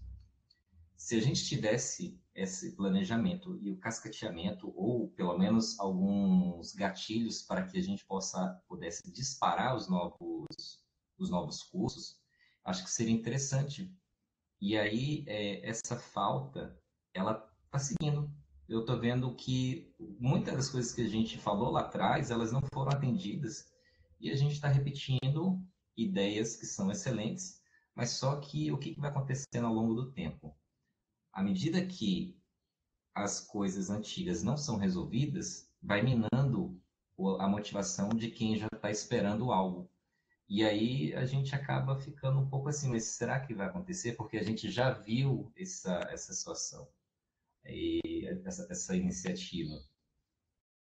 Se a gente tivesse esse planejamento e o cascateamento, ou pelo menos alguns gatilhos para que a gente pudesse disparar os novos cursos, acho que seria interessante. E aí, essa falta, ela está seguindo. Eu estou vendo que muitas das coisas que a gente falou lá atrás, elas não foram atendidas, e a gente está repetindo ideias que são excelentes, mas só que o que vai acontecendo ao longo do tempo? À medida que as coisas antigas não são resolvidas, vai minando a motivação de quem já está esperando algo. E aí a gente acaba ficando um pouco assim, mas será que vai acontecer? Porque a gente já viu essa situação, essa iniciativa.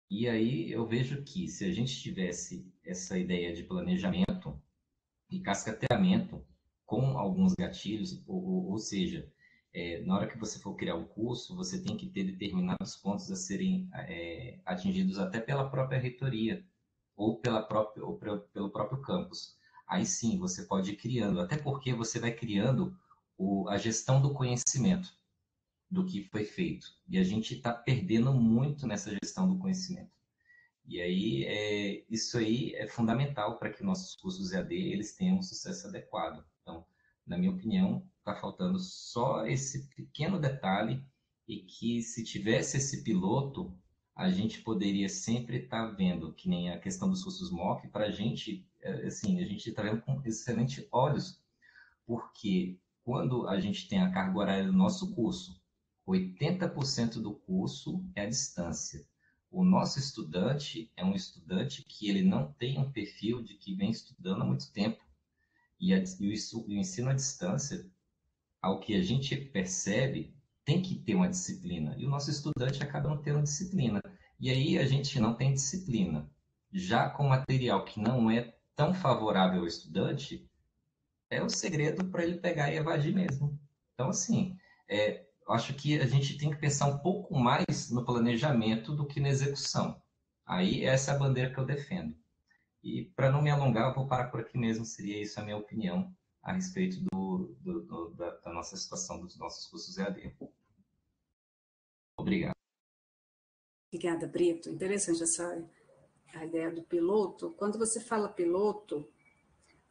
E aí eu vejo que se a gente tivesse essa ideia de planejamento e cascateamento com alguns gatilhos, ou seja, na hora que você for criar um curso, você tem que ter determinados pontos a serem atingidos até pela própria reitoria, ou pelo próprio campus. Aí sim, você pode ir criando, até porque você vai criando a gestão do conhecimento, do que foi feito. E a gente está perdendo muito nessa gestão do conhecimento. E aí, isso aí é fundamental para que nossos cursos EAD eles tenham um sucesso adequado. Então, na minha opinião, está faltando só esse pequeno detalhe e que se tivesse esse piloto, a gente poderia sempre estar vendo, que nem a questão dos cursos MOOC, para a gente, assim, a gente está vendo com excelentes olhos, porque quando a gente tem a carga horária do nosso curso, 80% do curso é à distância. O nosso estudante é um estudante que ele não tem um perfil de que vem estudando há muito tempo. E o ensino à distância, ao que a gente percebe, tem que ter uma disciplina. E o nosso estudante acaba não tendo disciplina. E aí a gente não tem disciplina. Já com material que não é tão favorável ao estudante, é o segredo para ele pegar e evadir mesmo. Então, assim, acho que a gente tem que pensar um pouco mais no planejamento do que na execução. Aí, essa é a bandeira que eu defendo. E, para não me alongar, eu vou parar por aqui mesmo. Seria isso a minha opinião a respeito da nossa situação, dos nossos cursos EAD. Obrigado. Obrigada, Brito. Interessante a ideia do piloto. Quando você fala piloto,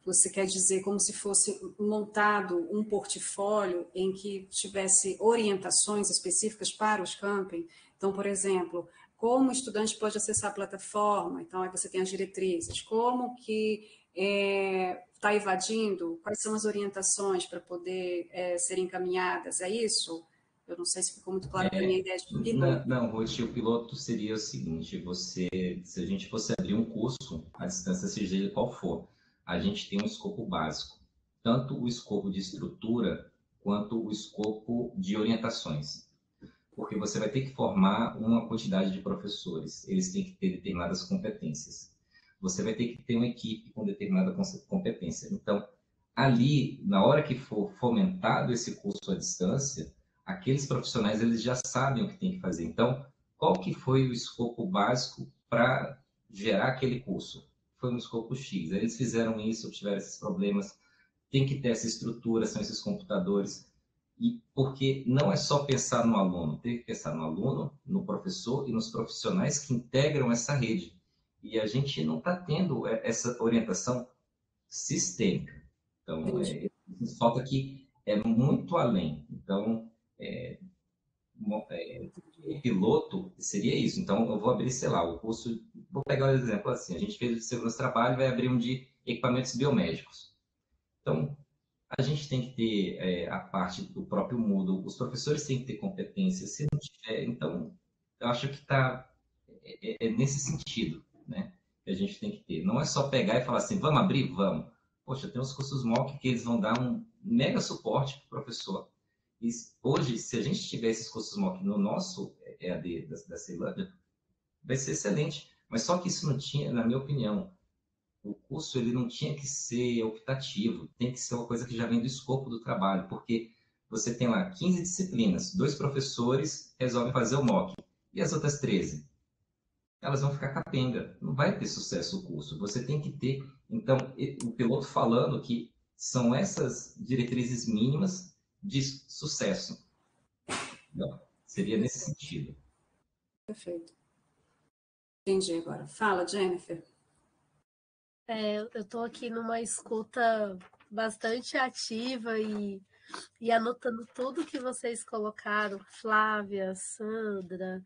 você quer dizer como se fosse montado um portfólio em que tivesse orientações específicas para os camping? Então, por exemplo, como o estudante pode acessar a plataforma? Então, aí você tem as diretrizes. Como que está evadindo? Quais são as orientações para poder ser encaminhadas? É isso? Eu não sei se ficou muito claro para a minha ideia de piloto. Não, Ruth, o piloto seria o seguinte, se a gente fosse abrir um curso, à distância, seja ele qual for, a gente tem um escopo básico, tanto o escopo de estrutura quanto o escopo de orientações, porque você vai ter que formar uma quantidade de professores, eles têm que ter determinadas competências, você vai ter que ter uma equipe com determinada competência. Então, ali, na hora que for fomentado esse curso à distância, aqueles profissionais eles já sabem o que tem que fazer. Então, qual que foi o escopo básico para gerar aquele curso? Foi um escopo X. Eles fizeram isso, tiveram esses problemas, tem que ter essa estrutura, são esses computadores. E porque não é só pensar no aluno, tem que pensar no aluno, no professor e nos profissionais que integram essa rede. E a gente não está tendo essa orientação sistêmica. Então, falta que é muito além. Então, o piloto seria isso. Então, eu vou abrir, sei lá, o curso. Vou pegar um exemplo assim: a gente fez de segurança do trabalho, vai abrir um de equipamentos biomédicos. Então, a gente tem que ter a parte do próprio Moodle, os professores têm que ter competência. Se não tiver, então, eu acho que está nesse sentido, né? Que a gente tem que ter. Não é só pegar e falar assim, vamos abrir? Vamos. Poxa, tem os cursos MOOC que eles vão dar um mega suporte para o professor. E hoje, se a gente tiver esses cursos MOOC no nosso EAD da Ceilândia, vai ser excelente. Mas só que isso não tinha, na minha opinião, o curso ele não tinha que ser optativo, tem que ser uma coisa que já vem do escopo do trabalho, porque você tem lá 15 disciplinas, 2 professores resolvem fazer o MOOC, e as outras 13? Elas vão ficar capenga, não vai ter sucesso o curso. Você tem que ter, então, o piloto falando que são essas diretrizes mínimas de sucesso. Então, seria nesse sentido. Perfeito. Entendi agora. Fala, Jennifer. Eu estou aqui numa escuta bastante ativa e anotando tudo que vocês colocaram, Flávia, Sandra,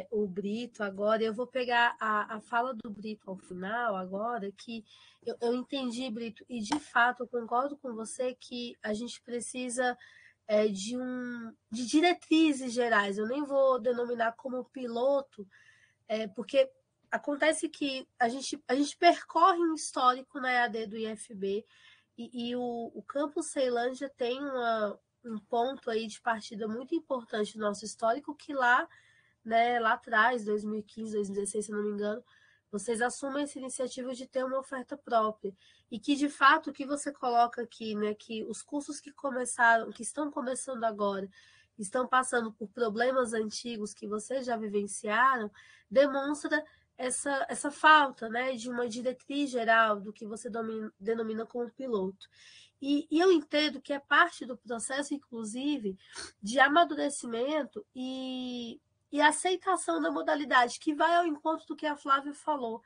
o Brito agora. Eu vou pegar a fala do Brito ao final agora, que eu entendi, Brito, e de fato eu concordo com você que a gente precisa de diretrizes gerais. Eu nem vou denominar como piloto, porque acontece que a gente percorre um histórico na EAD do IFB e o Campus Ceilândia tem um ponto aí de partida muito importante no nosso histórico que lá atrás, 2015, 2016, se não me engano, vocês assumem essa iniciativa de ter uma oferta própria e que, de fato, o que você coloca aqui, né, que os cursos que estão começando agora, estão passando por problemas antigos que vocês já vivenciaram, demonstra essa falta, né, de uma diretriz geral do que você denomina como piloto. E eu entendo que é parte do processo, inclusive, de amadurecimento e e a aceitação da modalidade, que vai ao encontro do que a Flávia falou.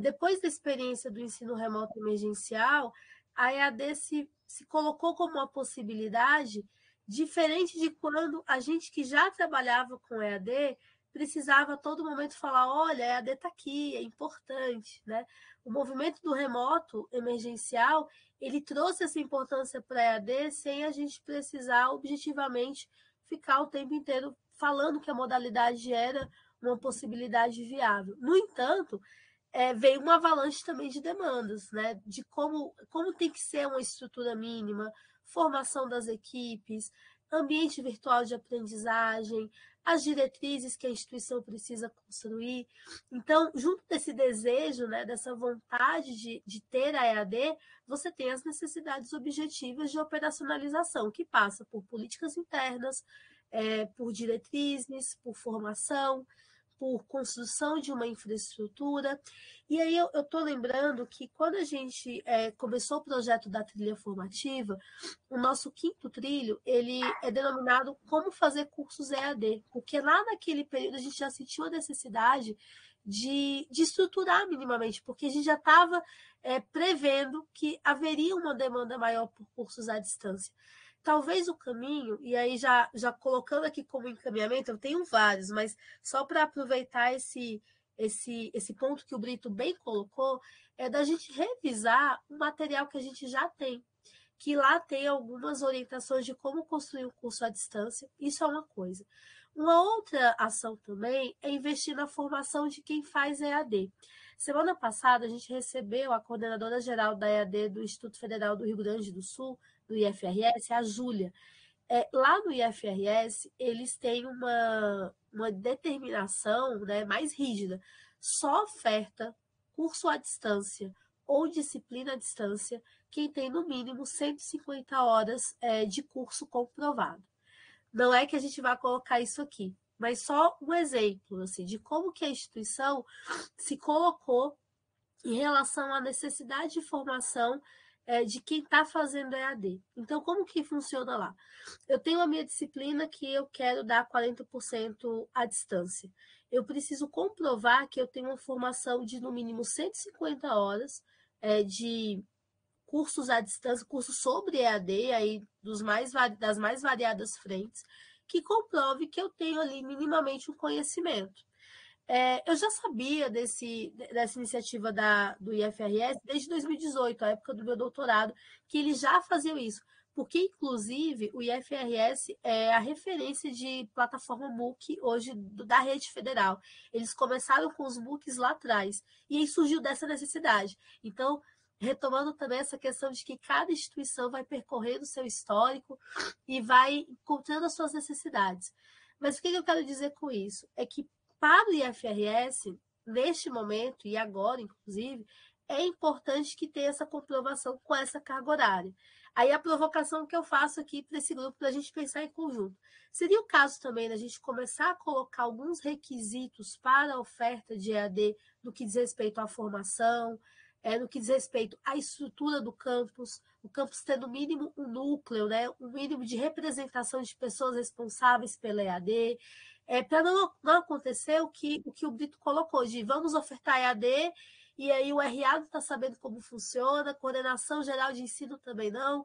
Depois da experiência do ensino remoto emergencial, a EAD se colocou como uma possibilidade diferente de quando a gente que já trabalhava com EAD precisava a todo momento falar, olha, a EAD está aqui, é importante, né? O movimento do remoto emergencial, ele trouxe essa importância para a EAD sem a gente precisar objetivamente ficar o tempo inteiro falando que a modalidade era uma possibilidade viável. No entanto, veio uma avalanche também de demandas, né? De como tem que ser uma estrutura mínima, formação das equipes, ambiente virtual de aprendizagem, as diretrizes que a instituição precisa construir. Então, junto desse desejo, né, dessa vontade de ter a EAD, você tem as necessidades objetivas de operacionalização, que passa por políticas internas, por diretrizes, por formação, por construção de uma infraestrutura. E aí eu estou lembrando que quando a gente começou o projeto da trilha formativa, o nosso 5º trilho, ele é denominado Como Fazer Cursos EAD, porque lá naquele período a gente já sentiu a necessidade de estruturar minimamente, porque a gente já estava prevendo que haveria uma demanda maior por cursos à distância. Talvez o caminho, e aí já colocando aqui como encaminhamento, eu tenho vários, mas só para aproveitar esse ponto que o Brito bem colocou, é da gente revisar o material que a gente já tem, que lá tem algumas orientações de como construir um curso à distância, isso é uma coisa. Uma outra ação também é investir na formação de quem faz EAD. Semana passada, a gente recebeu a coordenadora geral da EAD do Instituto Federal do Rio Grande do Sul, do IFRS, a Júlia. Lá no IFRS, eles têm uma determinação, né, mais rígida. Só oferta curso à distância ou disciplina à distância quem tem, no mínimo, 150 horas de curso comprovado. Não é que a gente vai colocar isso aqui, mas só um exemplo assim, de como que a instituição se colocou em relação à necessidade de formação de quem está fazendo EAD. Então, como que funciona lá? Eu tenho a minha disciplina que eu quero dar 40% à distância. Eu preciso comprovar que eu tenho uma formação de, no mínimo, 150 horas de cursos à distância, cursos sobre EAD, aí das mais variadas frentes, que comprove que eu tenho ali minimamente um conhecimento. Eu já sabia dessa iniciativa do IFRS desde 2018, a época do meu doutorado, que eles já faziam isso, porque, inclusive, o IFRS é a referência de plataforma MOOC hoje da rede federal. Eles começaram com os MOOCs lá atrás, e aí surgiu dessa necessidade. Então, retomando também essa questão de que cada instituição vai percorrendo o seu histórico e vai encontrando as suas necessidades. Mas o que eu quero dizer com isso? É que, para o IFRS, neste momento, e agora, inclusive, é importante que tenha essa comprovação com essa carga horária. Aí a provocação que eu faço aqui para esse grupo, para a gente pensar em conjunto. Seria o caso também da gente começar a colocar alguns requisitos para a oferta de EAD no que diz respeito à formação, no que diz respeito à estrutura do campus, o campus ter no mínimo um núcleo, né, um mínimo de representação de pessoas responsáveis pela EAD, para não acontecer o que o Brito colocou, de vamos ofertar EAD, e aí o RA não está sabendo como funciona, coordenação geral de ensino também não,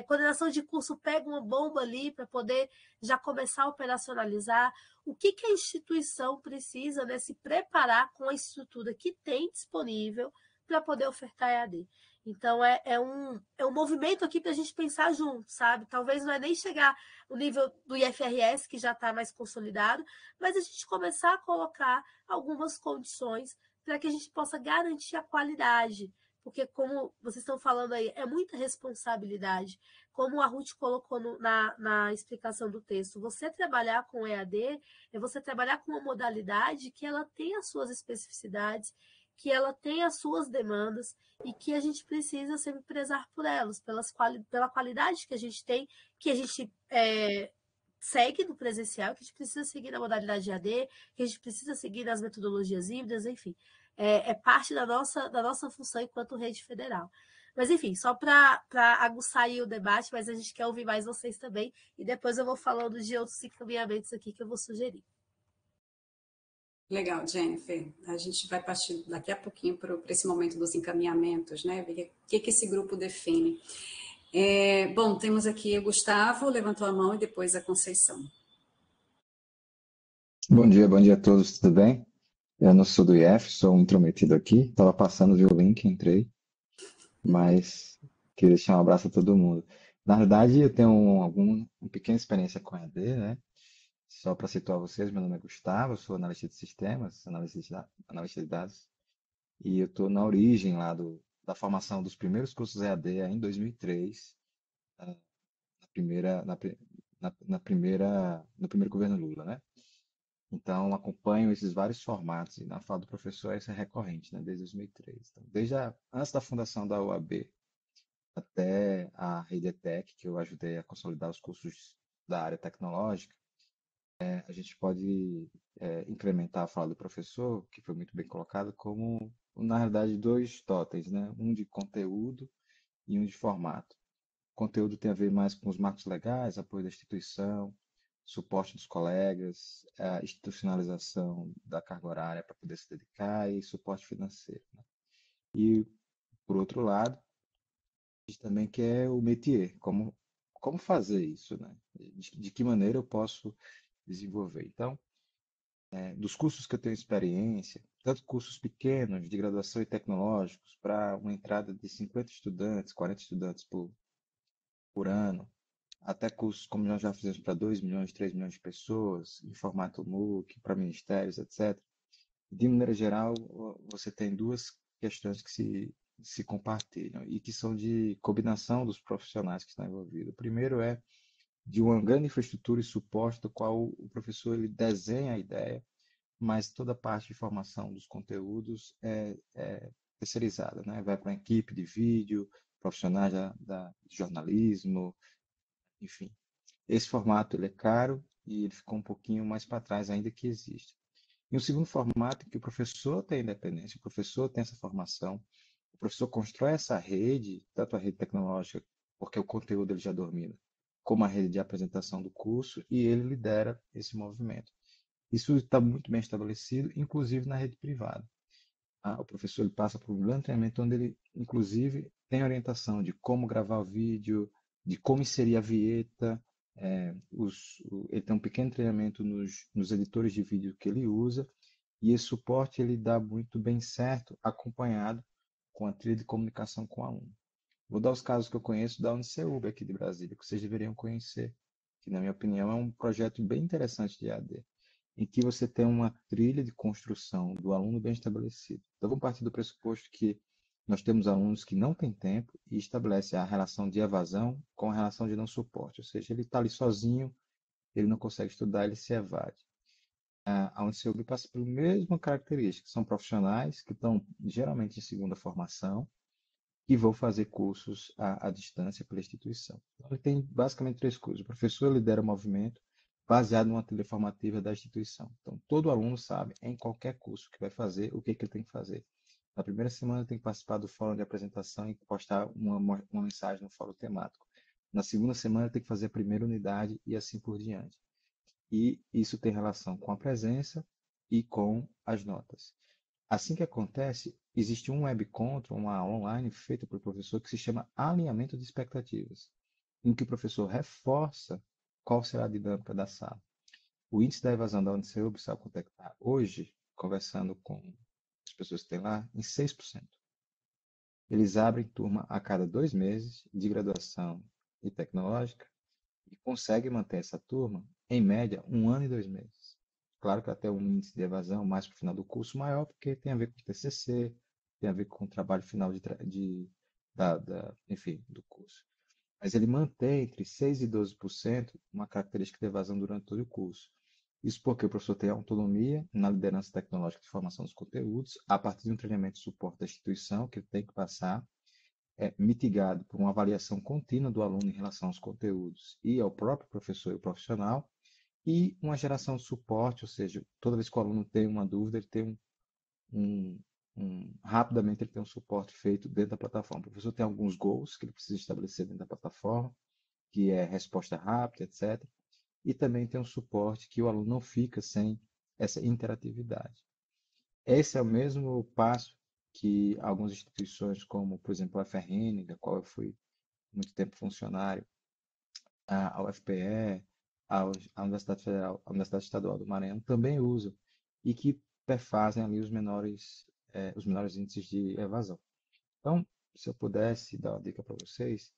coordenação de curso pega uma bomba ali para poder já começar a operacionalizar. O que a instituição precisa, né, se preparar com a estrutura que tem disponível para poder ofertar EAD. Então, é um movimento aqui para a gente pensar junto, sabe? Talvez não é nem chegar no nível do IFRS, que já está mais consolidado, mas a gente começar a colocar algumas condições para que a gente possa garantir a qualidade. Porque, como vocês estão falando aí, é muita responsabilidade. Como a Ruth colocou na explicação do texto, você trabalhar com EAD é você trabalhar com uma modalidade que ela tem as suas especificidades, que ela tem as suas demandas e que a gente precisa sempre prezar por elas, pela qualidade que a gente tem, que a gente segue no presencial, que a gente precisa seguir na modalidade EAD, que a gente precisa seguir nas metodologias híbridas, enfim. É parte da nossa função enquanto rede federal. Mas, enfim, só para aguçar aí o debate, mas a gente quer ouvir mais vocês também, e depois eu vou falando de outros encaminhamentos aqui que eu vou sugerir. Legal, Jennifer. A gente vai partir daqui a pouquinho para esse momento dos encaminhamentos, né? Ver o que esse grupo define. Bom, temos aqui o Gustavo, levantou a mão, e depois a Conceição. Bom dia a todos, tudo bem? Eu não sou do IF, sou um intrometido aqui. Estava passando, vi o link, entrei, mas queria deixar um abraço a todo mundo. Na verdade, eu tenho uma pequena experiência com EAD, né? Só para situar vocês, meu nome é Gustavo, eu sou analista de sistemas, analista de dados, e eu estou na origem lá da formação dos primeiros cursos EAD em 2003, no primeiro governo Lula, né? Então, acompanho esses vários formatos, e na fala do professor isso é recorrente, né, desde 2003. Então, antes da fundação da UAB até a Rede ETEC, que eu ajudei a consolidar os cursos da área tecnológica, a gente pode incrementar a fala do professor, que foi muito bem colocado, como, na realidade, dois totens, né? Um de conteúdo e um de formato. O conteúdo tem a ver mais com os marcos legais, apoio da instituição, suporte dos colegas, a institucionalização da carga horária para poder se dedicar e suporte financeiro, né? E, por outro lado, a gente também quer o métier, como fazer isso, né? De que maneira eu posso desenvolver. Então, dos cursos que eu tenho experiência, tanto cursos pequenos de graduação e tecnológicos, para uma entrada de 50 estudantes, 40 estudantes por ano, até cursos como nós já fizemos para 2 milhões, 3 milhões de pessoas, em formato MOOC, para ministérios, etc. De maneira geral, você tem duas questões que se compartilham e que são de combinação dos profissionais que estão envolvidos. O primeiro é de uma grande infraestrutura e suporte, do qual o professor ele desenha a ideia, mas toda a parte de formação dos conteúdos é terceirizada, né? Vai para a equipe de vídeo, profissionais de jornalismo, enfim. Esse formato ele é caro e ele ficou um pouquinho mais para trás, ainda que existe. E o segundo formato é que o professor tem independência, o professor tem essa formação, o professor constrói essa rede, tanto a rede tecnológica, porque o conteúdo ele já domina, como a rede de apresentação do curso, e ele lidera esse movimento. Isso está muito bem estabelecido, inclusive na rede privada. O professor ele passa por um grande treinamento onde ele, inclusive, tem orientação de como gravar o vídeo, de como inserir a vinheta, ele tem um pequeno treinamento nos editores de vídeo que ele usa, e esse suporte ele dá muito bem certo, acompanhado com a trilha de comunicação com o aluno. Vou dar os casos que eu conheço da Uniceuba aqui de Brasília, que vocês deveriam conhecer, que na minha opinião é um projeto bem interessante de AD, em que você tem uma trilha de construção do aluno bem estabelecido. Então, vamos partir do pressuposto que nós temos alunos que não têm tempo e estabelece a relação de evasão com a relação de não suporte, ou seja, ele está ali sozinho, ele não consegue estudar, ele se evade. A Uniceuba passa pela mesma característica, são profissionais que estão geralmente em segunda formação e vão fazer cursos à distância pela instituição. Então, ele tem basicamente três coisas. O professor lidera o movimento baseado numa trilha formativa da instituição. Então, todo aluno sabe, em qualquer curso que vai fazer, o que ele tem que fazer. Na primeira semana, ele tem que participar do fórum de apresentação e postar uma mensagem no fórum temático. Na segunda semana, ele tem que fazer a primeira unidade e assim por diante. E isso tem relação com a presença e com as notas. Assim que acontece, existe um webcontrol, uma aula online feita pelo professor que se chama alinhamento de expectativas, em que o professor reforça qual será a dinâmica da sala. O índice da evasão da Uniceuba, sabe quanto é que está hoje, conversando com as pessoas que têm lá, em 6%. Eles abrem turma a cada 2 meses de graduação e tecnológica e conseguem manter essa turma, em média, 1 ano e 2 meses. Claro que até um índice de evasão mais para o final do curso maior, porque tem a ver com o TCC, tem a ver com o trabalho final enfim, do curso. Mas ele mantém entre 6% e 12% uma característica de evasão durante todo o curso. Isso porque o professor tem autonomia na liderança tecnológica de formação dos conteúdos, a partir de um treinamento de suporte da instituição, que ele tem que passar, mitigado por uma avaliação contínua do aluno em relação aos conteúdos e ao próprio professor e o profissional, e uma geração de suporte, ou seja, toda vez que o aluno tem uma dúvida, ele tem rapidamente ele tem um suporte feito dentro da plataforma. O professor tem alguns goals que ele precisa estabelecer dentro da plataforma, que é resposta rápida, etc. E também tem um suporte que o aluno não fica sem essa interatividade. Esse é o mesmo passo que algumas instituições, como, por exemplo, a FRN, da qual eu fui muito tempo funcionário, a UFPE, a Universidade Federal, a Universidade Estadual do Maranhão, também usam, e que perfazem ali os menores índices de evasão. Então, se eu pudesse dar uma dica para vocês,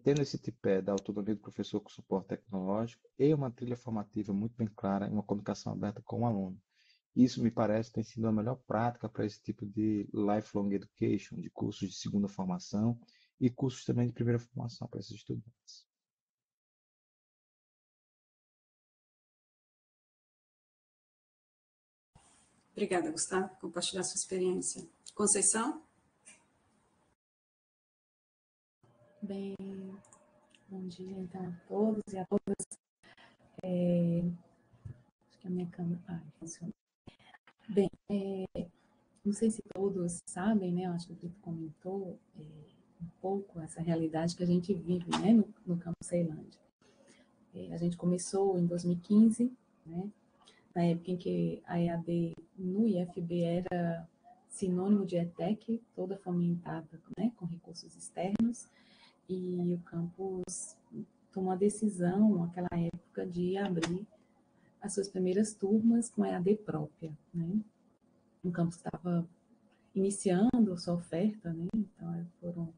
tendo esse tripé da autonomia do professor com suporte tecnológico e uma trilha formativa muito bem clara e uma comunicação aberta com o aluno. Isso, me parece, tem sido a melhor prática para esse tipo de lifelong education, de cursos de segunda formação e cursos também de primeira formação para esses estudantes. Obrigada, Gustavo, por compartilhar sua experiência. Conceição? Bem, bom dia então a todos e a todas. Acho que a minha câmera funciona. Bem, não sei se todos sabem, né? Eu acho que o Vitor comentou um pouco essa realidade que a gente vive, né, no campus Ceilândia. A gente começou em 2015, né? Na época em que a EAD no IFB era sinônimo de ETEC, toda fomentada, né, com recursos externos, e o campus tomou a decisão, naquela época, de abrir as suas primeiras turmas com EAD própria, né? O campus estava iniciando sua oferta, né? Então,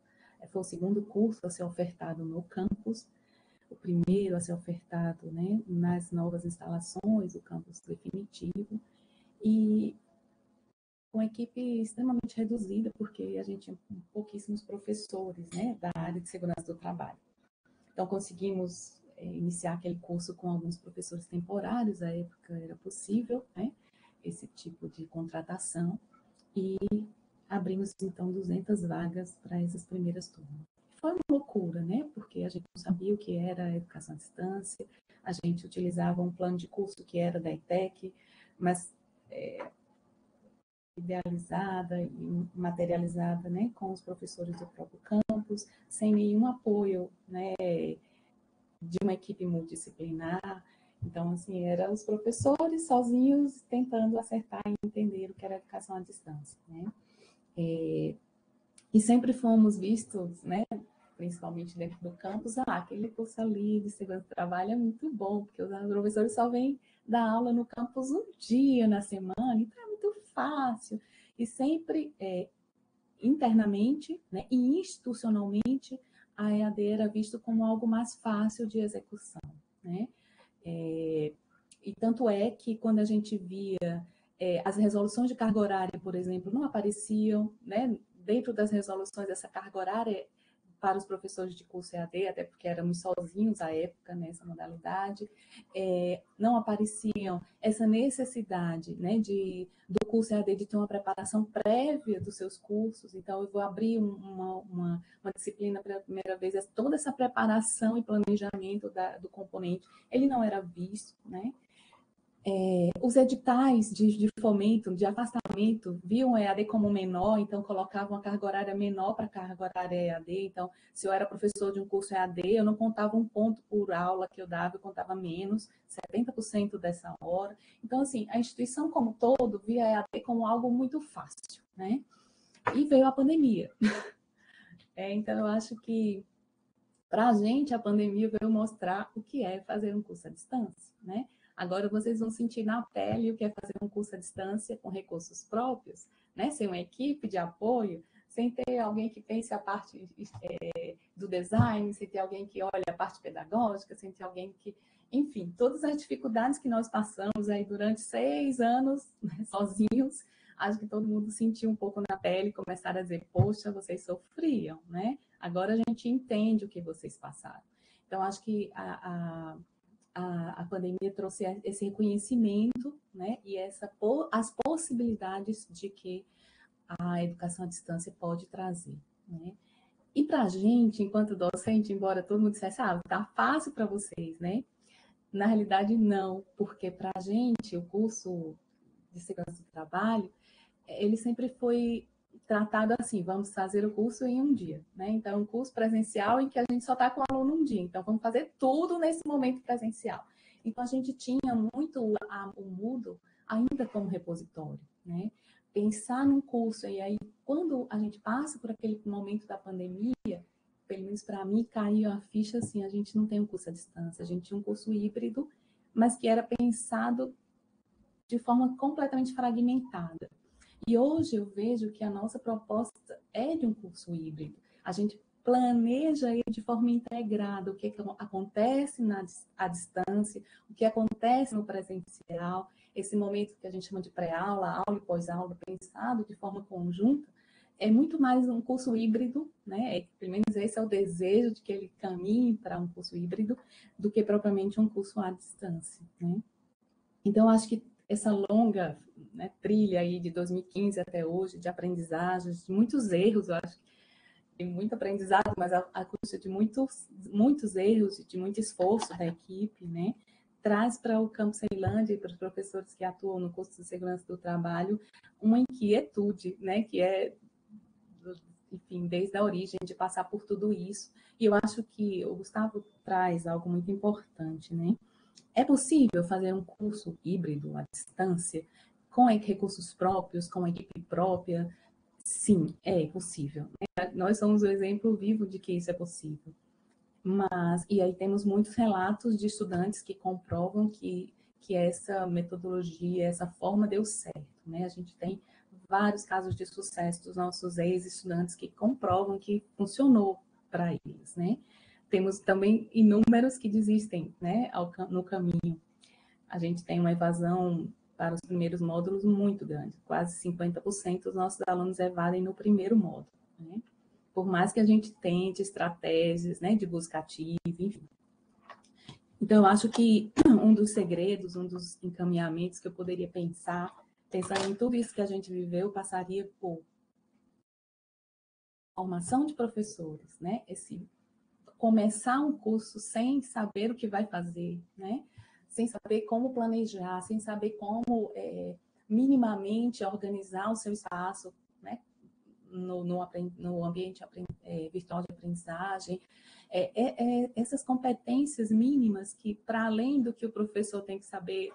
foi o segundo curso a ser ofertado no campus, o primeiro a ser ofertado, né, nas novas instalações, o campus definitivo, e com equipe extremamente reduzida, porque a gente tinha pouquíssimos professores, né, da área de segurança do trabalho. Então, conseguimos iniciar aquele curso com alguns professores temporários, à época era possível, né, esse tipo de contratação, e abrimos, então, 200 vagas para essas primeiras turmas. Foi uma loucura, né? Porque a gente não sabia o que era a educação à distância, a gente utilizava um plano de curso que era da ETEC, mas idealizada e materializada, né, com os professores do próprio campus, sem nenhum apoio, né, de uma equipe multidisciplinar. Então, assim, eram os professores sozinhos tentando acertar e entender o que era educação à distância, né? E sempre fomos vistos, né, principalmente dentro do campus, aquele curso ali de segurança do trabalho é muito bom, porque os professores só vêm dar aula no campus um dia na semana, então é muito fácil. E sempre, internamente, né, e institucionalmente, a EAD era visto como algo mais fácil de execução, né? E tanto é que quando a gente via as resoluções de carga horária, por exemplo, não apareciam, né, dentro das resoluções dessa carga horária para os professores de curso EAD, até porque éramos sozinhos à época nessa modalidade, não apareciam essa necessidade, né, do curso EAD de ter uma preparação prévia dos seus cursos. Então, eu vou abrir uma disciplina pela primeira vez, toda essa preparação e planejamento do componente, ele não era visto, né? Os editais de fomento, de afastamento, viam o EAD como menor, então colocavam a carga horária menor para a carga horária EAD. Então, se eu era professor de um curso EAD, eu não contava um ponto por aula que eu dava, eu contava menos, 70% dessa hora. Então, assim, a instituição como todo via a EAD como algo muito fácil, né? E veio a pandemia. Então, eu acho que, para a gente, a pandemia veio mostrar o que é fazer um curso à distância, né? Agora vocês vão sentir na pele o que é fazer um curso à distância com recursos próprios, né? Sem uma equipe de apoio, sem ter alguém que pense a parte do design, sem ter alguém que olhe a parte pedagógica, sem ter alguém que... Enfim, todas as dificuldades que nós passamos aí durante 6 anos, né, sozinhos, acho que todo mundo sentiu um pouco na pele, começaram a dizer, poxa, vocês sofriam, né? Agora a gente entende o que vocês passaram. Então, acho que a pandemia trouxe esse reconhecimento, né, e as possibilidades de que a educação à distância pode trazer, né? E para a gente, enquanto docente, embora todo mundo dissesse, tá fácil para vocês, né? Na realidade, não, porque para a gente, o curso de segurança do trabalho, ele sempre foi tratado assim, vamos fazer o curso em um dia, né? Então, um curso presencial em que a gente só está com o aluno um dia, então vamos fazer tudo nesse momento presencial. Então, a gente tinha muito o Moodle ainda como repositório, né? Pensar num curso, e aí quando a gente passa por aquele momento da pandemia, pelo menos para mim, caiu a ficha assim, a gente não tem um curso à distância, a gente tinha um curso híbrido, mas que era pensado de forma completamente fragmentada. E hoje eu vejo que a nossa proposta é de um curso híbrido. A gente planeja ele de forma integrada, o que acontece à distância, o que acontece no presencial, esse momento que a gente chama de pré-aula, aula e pós-aula, pensado de forma conjunta, é muito mais um curso híbrido, né? Pelo menos esse é o desejo de que ele caminhe para um curso híbrido, do que propriamente um curso à distância, né? Então, acho que essa longa, né, trilha aí de 2015 até hoje, de aprendizagens, de muitos erros, eu acho que tem muito aprendizado, mas a custa de muitos erros e de muito esforço da equipe, né, traz para o Campus Ceilândia e para os professores que atuam no curso de segurança do trabalho uma inquietude, né, que é, enfim, desde a origem de passar por tudo isso. E eu acho que o Gustavo traz algo muito importante, né? É possível fazer um curso híbrido à distância, com recursos próprios, com equipe própria? Sim, é possível. Nós somos o exemplo vivo de que isso é possível. E aí temos muitos relatos de estudantes que comprovam que essa metodologia, essa forma deu certo, né? A gente tem vários casos de sucesso dos nossos ex-estudantes que comprovam que funcionou para eles, né? Temos também inúmeros que desistem, né, no caminho. A gente tem uma evasão para os primeiros módulos muito grande, quase 50% dos nossos alunos evadem no primeiro módulo, né? Por mais que a gente tente estratégias, né, de busca ativa, enfim. Então, eu acho que um dos segredos, um dos encaminhamentos que eu poderia pensando em tudo isso que a gente viveu, passaria por formação de professores, né? Começar um curso sem saber o que vai fazer, né? Sem saber como planejar, sem saber como minimamente organizar o seu espaço, né? No ambiente virtual de aprendizagem. Essas competências mínimas que, para além do que o professor tem que saber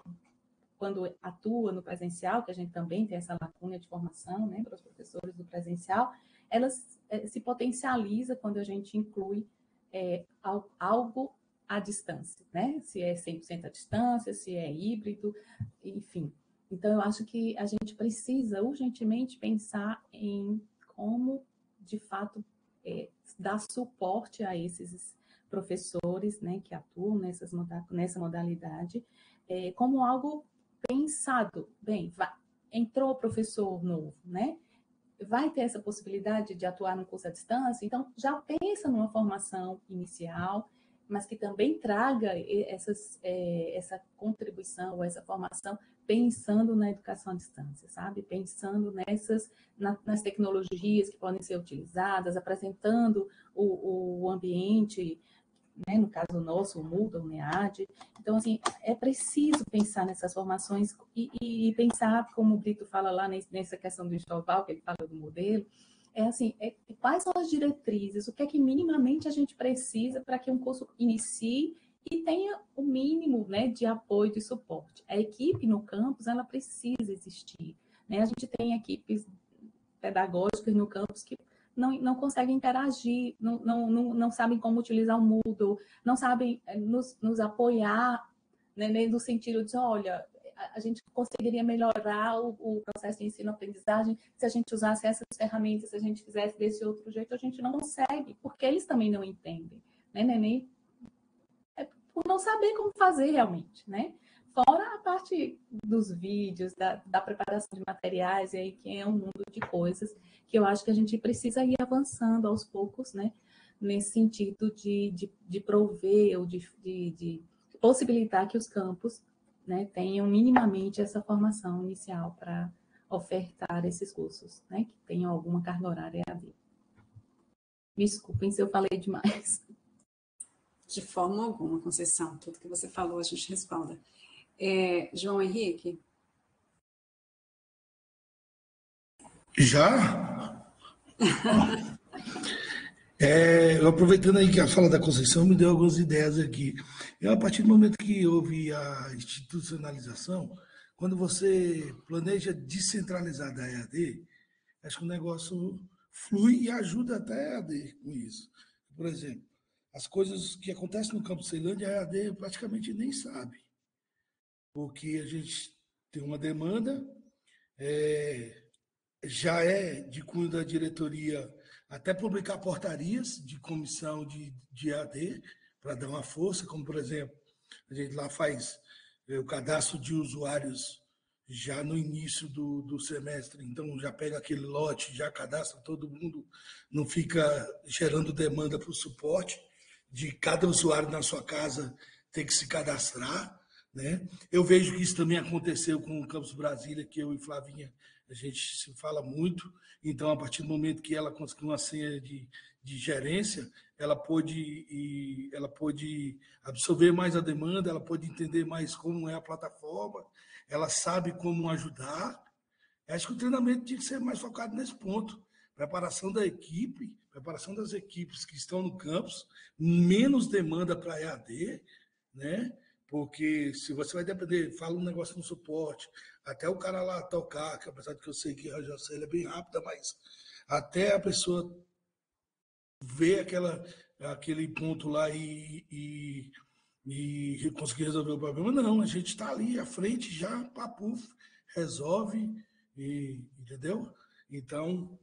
quando atua no presencial, que a gente também tem essa lacuna de formação, né, para os professores do presencial, elas se potencializa quando a gente inclui algo à distância, né? Se é 100% à distância, se é híbrido, enfim. Então, eu acho que a gente precisa urgentemente pensar em como, de fato, dar suporte a esses professores, né, que atuam nessa modalidade, como algo pensado. Bem, entrou professor novo, né? Vai ter essa possibilidade de atuar no curso à distância, então já pensa numa formação inicial, mas que também traga essa contribuição, essa formação, pensando na educação à distância, sabe? Pensando nas tecnologias que podem ser utilizadas, apresentando o ambiente, né? No caso nosso, o Moodle, o NEAD. Então, assim, é preciso pensar nessas formações e pensar, como o Brito fala lá nessa questão do enxoval, que ele fala do modelo, quais são as diretrizes, o que é que minimamente a gente precisa para que um curso inicie e tenha o mínimo, né, de apoio, de suporte. A equipe no campus, ela precisa existir, né? A gente tem equipes pedagógicas no campus que não conseguem interagir, não sabem como utilizar o Moodle, não sabem nos apoiar, né, no sentido de, olha, a gente conseguiria melhorar o processo de ensino-aprendizagem se a gente usasse essas ferramentas, se a gente fizesse desse outro jeito. A gente não consegue, porque eles também não entendem, né, nem por não saber como fazer realmente, né? Fora a parte dos vídeos, da preparação de materiais, e aí que é um mundo de coisas que eu acho que a gente precisa ir avançando aos poucos, né? Nesse sentido de prover ou de possibilitar que os campos, né, tenham minimamente essa formação inicial para ofertar esses cursos, né? Que tenham alguma carga horária EAD. Desculpem se eu falei demais. De forma alguma, Conceição. Tudo que você falou, a gente respalda. João Henrique? Já? Eu aproveitando aí que a fala da Conceição me deu algumas ideias aqui. A partir do momento que houve a institucionalização, quando você planeja descentralizar da EAD, acho que o negócio flui e ajuda até a EAD com isso. Por exemplo, as coisas que acontecem no Campus Ceilândia, a EAD praticamente nem sabe, porque a gente tem uma demanda, já é de cunho da diretoria até publicar portarias de comissão de EAD, para dar uma força, como, por exemplo, a gente lá faz o cadastro de usuários já no início do semestre, então já pega aquele lote, já cadastra todo mundo, não fica gerando demanda para o suporte de cada usuário na sua casa ter que se cadastrar, né? Eu vejo que isso também aconteceu com o Campus Brasília, que eu e Flavinha, a gente se fala muito, então, a partir do momento que ela conseguiu uma senha de gerência, ela pôde absorver mais a demanda, ela pôde entender mais como é a plataforma, ela sabe como ajudar. Acho que o treinamento tinha que ser mais focado nesse ponto. Preparação da equipe, preparação das equipes que estão no campus, menos demanda para EAD, né? Porque se você vai depender, fala um negócio no suporte, até o cara lá tocar, que apesar de que eu sei que a Jocely é bem rápida, mas até a pessoa ver aquele ponto lá e conseguir resolver o problema, não, a gente está ali à frente já, papuf, resolve, entendeu? Então,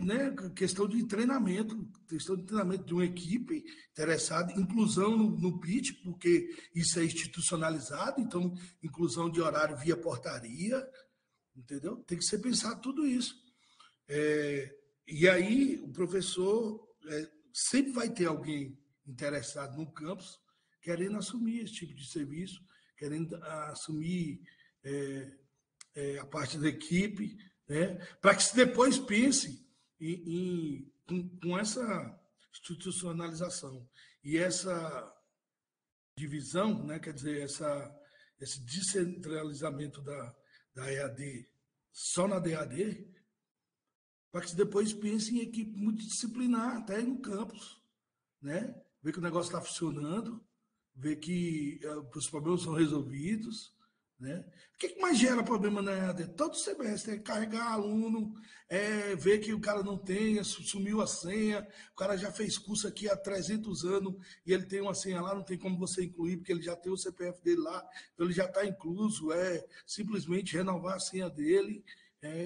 né, questão de treinamento de uma equipe interessada, inclusão no pitch, porque isso é institucionalizado, então, inclusão de horário via portaria, entendeu? Tem que ser pensado tudo isso. E aí, o professor sempre vai ter alguém interessado no campus querendo assumir esse tipo de serviço, querendo assumir a parte da equipe, né, para que se depois pense com essa institucionalização e essa divisão, né, quer dizer, esse descentralizamento da EAD só na DAD, para que se depois pense em equipe multidisciplinar, até no campus, né? Ver que o negócio está funcionando, ver que os problemas são resolvidos, né? O que mais gera problema na EAD? Todo semestre é carregar aluno, ver que o cara não tem, sumiu a senha, o cara já fez curso aqui há 300 anos e ele tem uma senha lá, não tem como você incluir, porque ele já tem o CPF dele lá, então ele já está incluso, simplesmente renovar a senha dele,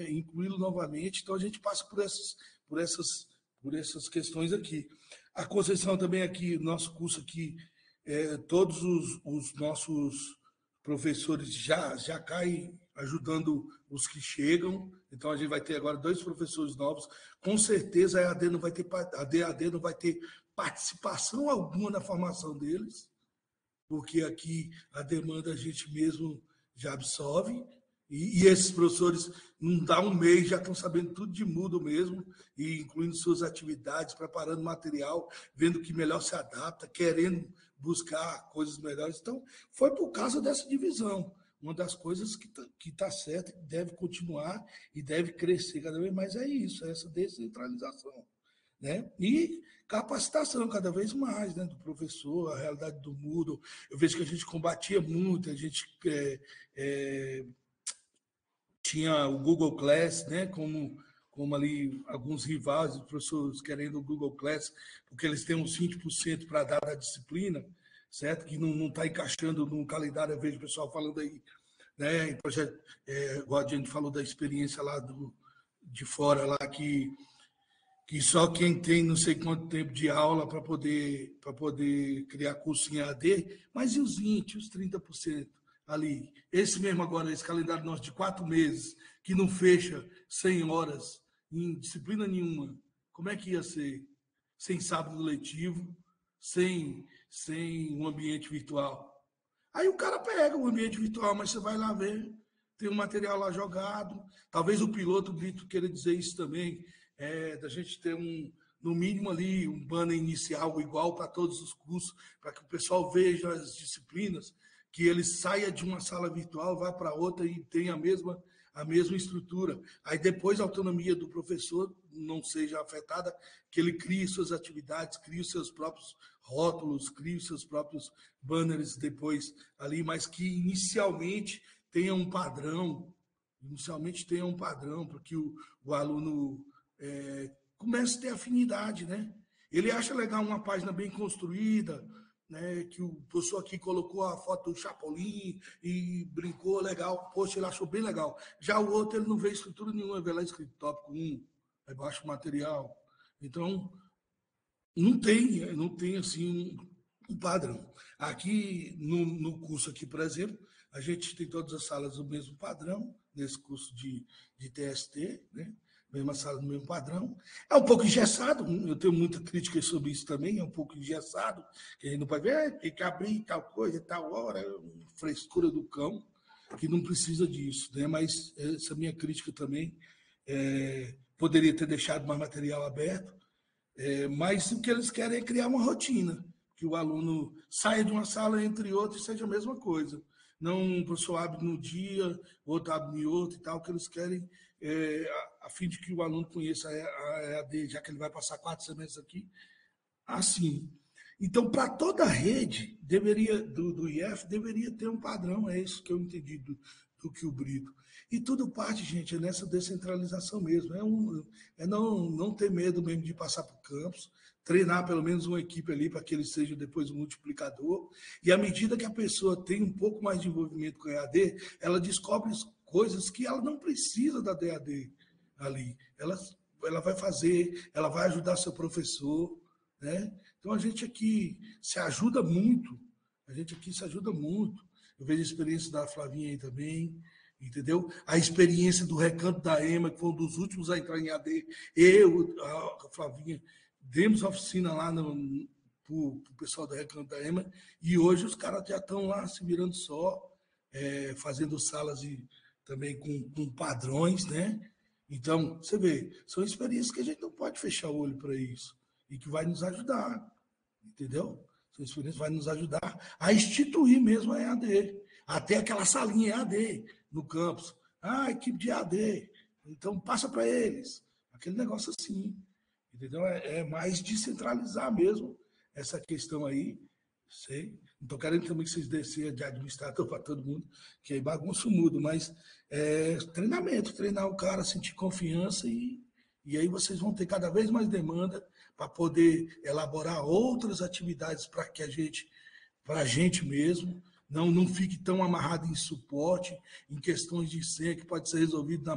incluí-lo novamente. Então a gente passa por essas questões aqui. A Conceição também aqui, nosso curso aqui, todos os nossos professores já caem ajudando os que chegam, então a gente vai ter agora 2 professores novos, com certeza a DAD não vai ter participação alguma na formação deles, porque aqui a demanda a gente mesmo já absorve, e esses professores, não dá um mês, já estão sabendo tudo de mudo mesmo, e incluindo suas atividades, preparando material, vendo o que melhor se adapta, querendo buscar coisas melhores. Então, foi por causa dessa divisão. Uma das coisas que está certa, que deve continuar e deve crescer cada vez mais é isso, essa descentralização, né? E capacitação cada vez mais, né, do professor, a realidade do Moodle. Eu vejo que a gente combatia muito, a gente tinha o Google Class, né, como ali alguns rivais, os professores querendo o Google Class, porque eles têm uns 20% para dar da disciplina, certo? Que não está encaixando no calendário. Eu vejo o pessoal falando aí, né, em projeto, igual a gente falou da experiência lá de fora, lá que só quem tem não sei quanto tempo de aula para poder criar curso em AD, mas e os 20%, os 30%? Ali, esse mesmo agora, esse calendário nosso de 4 meses, que não fecha 100 horas em disciplina nenhuma, como é que ia ser? Sem sábado letivo, sem um ambiente virtual. Aí o cara pega o ambiente virtual, mas você vai lá ver, tem um material lá jogado, talvez o piloto, o Brito, queira dizer isso também, da gente ter no mínimo ali, um banner inicial igual para todos os cursos, para que o pessoal veja as disciplinas, que ele saia de uma sala virtual, vá para outra e tenha a mesma estrutura. Aí depois a autonomia do professor não seja afetada, que ele crie suas atividades, crie os seus próprios rótulos, crie os seus próprios banners depois ali, mas que inicialmente tenha um padrão, inicialmente tenha um padrão, para que o aluno comece a ter afinidade, né? Ele acha legal uma página bem construída, né, que o professor aqui colocou a foto do Chapolin e brincou legal, poxa, ele achou bem legal. Já o outro, ele não vê escritura nenhuma, ele vê lá escrito tópico 1, aí baixa o material. Então, não tem assim um padrão. Aqui, no curso aqui, por exemplo, a gente tem todas as salas do mesmo padrão, nesse curso de TST, né? Mesma sala do mesmo padrão. É um pouco engessado, eu tenho muita crítica sobre isso também, é um pouco engessado, que a gente não pode ver, tem que abrir tal coisa, tal hora, frescura do cão, que não precisa disso, né? Mas essa minha crítica também poderia ter deixado mais material aberto, mas o que eles querem é criar uma rotina, que o aluno saia de uma sala entre outras e seja a mesma coisa. Não o professor abre num dia, outro abre em outro e tal, o que eles querem a fim de que o aluno conheça a EAD, já que ele vai passar 4 semestres aqui, assim. Então, para toda a rede do IF, deveria ter um padrão, é isso que eu entendi do que o Brito. E tudo parte, gente, é nessa descentralização mesmo, não ter medo mesmo de passar para o campus, treinar pelo menos uma equipe ali para que ele seja depois um multiplicador, e à medida que a pessoa tem um pouco mais de envolvimento com a EAD, ela descobre coisas que ela não precisa da DAD ali. Ela vai fazer, ela vai ajudar seu professor, né? Então, a gente aqui se ajuda muito. Eu vejo a experiência da Flavinha aí também, entendeu? A experiência do Recanto da EMA, que foi um dos últimos a entrar em AD. A Flavinha, demos oficina lá para o pessoal do Recanto da EMA, e hoje os caras já estão lá se virando só, fazendo salas também com padrões, né? Então, você vê, são experiências que a gente não pode fechar o olho para isso e que vai nos ajudar, entendeu? São experiências que vai nos ajudar a instituir mesmo a EAD, até aquela salinha EAD no campus. Equipe de EAD, então passa para eles, aquele negócio assim, entendeu? É mais descentralizar mesmo essa questão aí, sei. Não estou querendo também que vocês desçam de administrador para todo mundo, que aí bagunça o mundo, mas treinamento, treinar o cara, sentir confiança e aí vocês vão ter cada vez mais demanda para poder elaborar outras atividades para a gente mesmo, não fique tão amarrado em suporte, em questões de senha que pode ser resolvido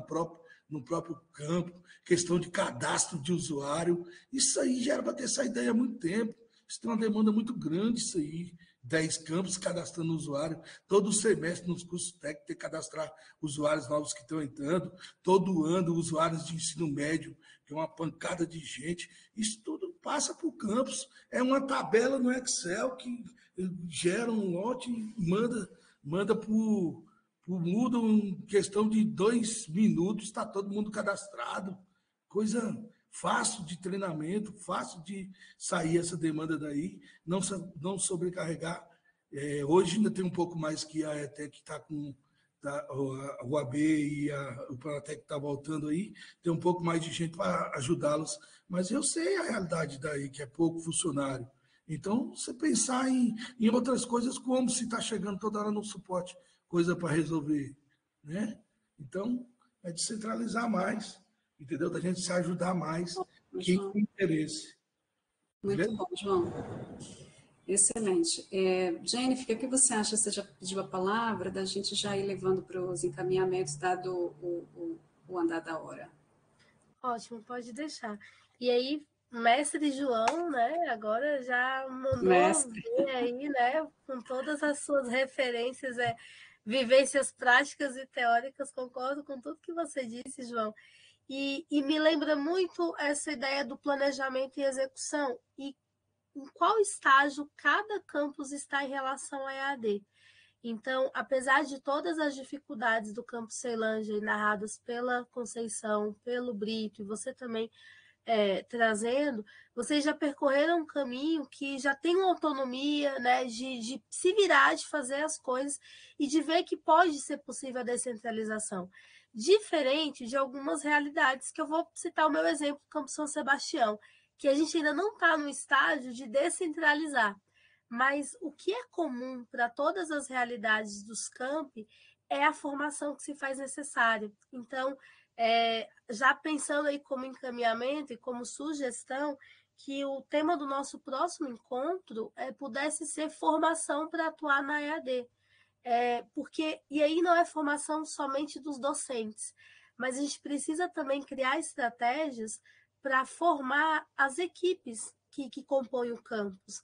no próprio campo, questão de cadastro de usuário. Isso aí já era para ter essa ideia há muito tempo. Isso tem uma demanda muito grande, isso aí. 10 campos cadastrando usuário, todo semestre nos cursos técnicos tem que cadastrar usuários novos que estão entrando, todo ano usuários de ensino médio, que é uma pancada de gente. Isso tudo passa para o campus. É uma tabela no Excel que gera um lote e manda para o Moodle em questão de 2 minutos, está todo mundo cadastrado. Coisa fácil de treinamento, fácil de sair essa demanda daí, não sobrecarregar. Hoje ainda tem um pouco mais que a ETEC está com a UAB e o Planatec está voltando aí, tem um pouco mais de gente para ajudá-los, mas eu sei a realidade daí, que é pouco funcionário. Então, você pensar em outras coisas, como se está chegando toda hora no suporte, coisa para resolver, né? Então, é descentralizar mais, entendeu? Da gente se ajudar mais, quem tem interesse. Muito beleza? Bom, João. Excelente. Jennifer, o que você acha? Você já pediu a palavra, da gente já ir levando para os encaminhamentos, dado o andar da hora? Ótimo, pode deixar. E aí, mestre João, né, agora já mandou ver aí, né, com todas as suas referências, vivências práticas e teóricas, concordo com tudo que você disse, João. E me lembra muito essa ideia do planejamento e execução, e em qual estágio cada campus está em relação à EAD. Então, apesar de todas as dificuldades do campus Ceilândia narradas pela Conceição, pelo Brito, e você também trazendo, vocês já percorreram um caminho que já tem uma autonomia, né, de se virar, de fazer as coisas e de ver que pode ser possível a descentralização. Diferente de algumas realidades, que eu vou citar o meu exemplo do Campus São Sebastião, que a gente ainda não está no estágio de descentralizar. Mas o que é comum para todas as realidades dos campi é a formação que se faz necessária. Então, já pensando aí como encaminhamento e como sugestão, que o tema do nosso próximo encontro pudesse ser formação para atuar na EAD. E aí não é formação somente dos docentes, mas a gente precisa também criar estratégias para formar as equipes que compõem o campus.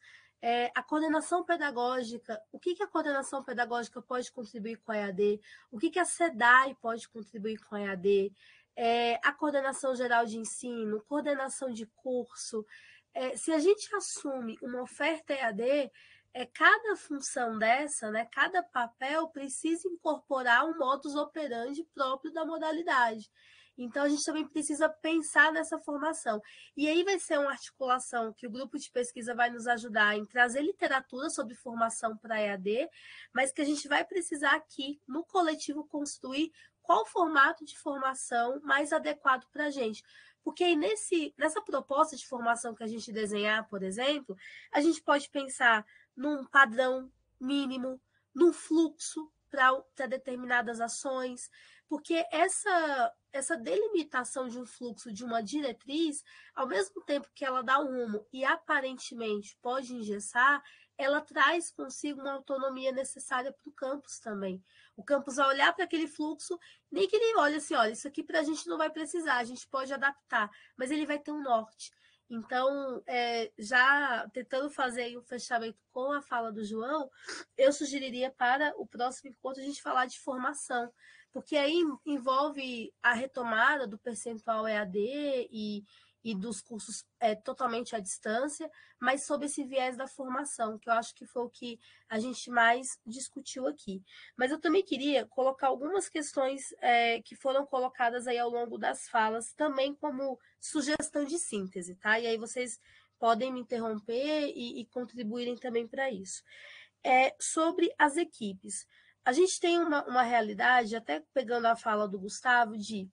A coordenação pedagógica, o que a coordenação pedagógica pode contribuir com a EAD, o que a SEDAI pode contribuir com a EAD, a coordenação geral de ensino, coordenação de curso. Se a gente assume uma oferta EAD, cada função dessa, né, cada papel precisa incorporar um modus operandi próprio da modalidade. Então, a gente também precisa pensar nessa formação. E aí vai ser uma articulação que o grupo de pesquisa vai nos ajudar em trazer literatura sobre formação para EAD, mas que a gente vai precisar aqui, no coletivo, construir qual formato de formação mais adequado para a gente. Porque aí nessa proposta de formação que a gente desenhar, por exemplo, a gente pode pensar num padrão mínimo, num fluxo para determinadas ações, porque essa delimitação de um fluxo, de uma diretriz, ao mesmo tempo que ela dá um rumo e aparentemente pode engessar, ela traz consigo uma autonomia necessária para o campus também. O campus vai olhar para aquele fluxo, nem que ele olhe assim, olha, isso aqui para a gente não vai precisar, a gente pode adaptar, mas ele vai ter um norte. Então, já tentando fazer um fechamento com a fala do João, eu sugeriria para o próximo encontro a gente falar de formação, porque aí envolve a retomada do percentual EAD e dos cursos totalmente à distância, mas sob esse viés da formação, que eu acho que foi o que a gente mais discutiu aqui. Mas eu também queria colocar algumas questões que foram colocadas aí ao longo das falas, também como sugestão de síntese, tá? E aí vocês podem me interromper e contribuírem também para isso. Sobre as equipes. A gente tem uma realidade, até pegando a fala do Gustavo, de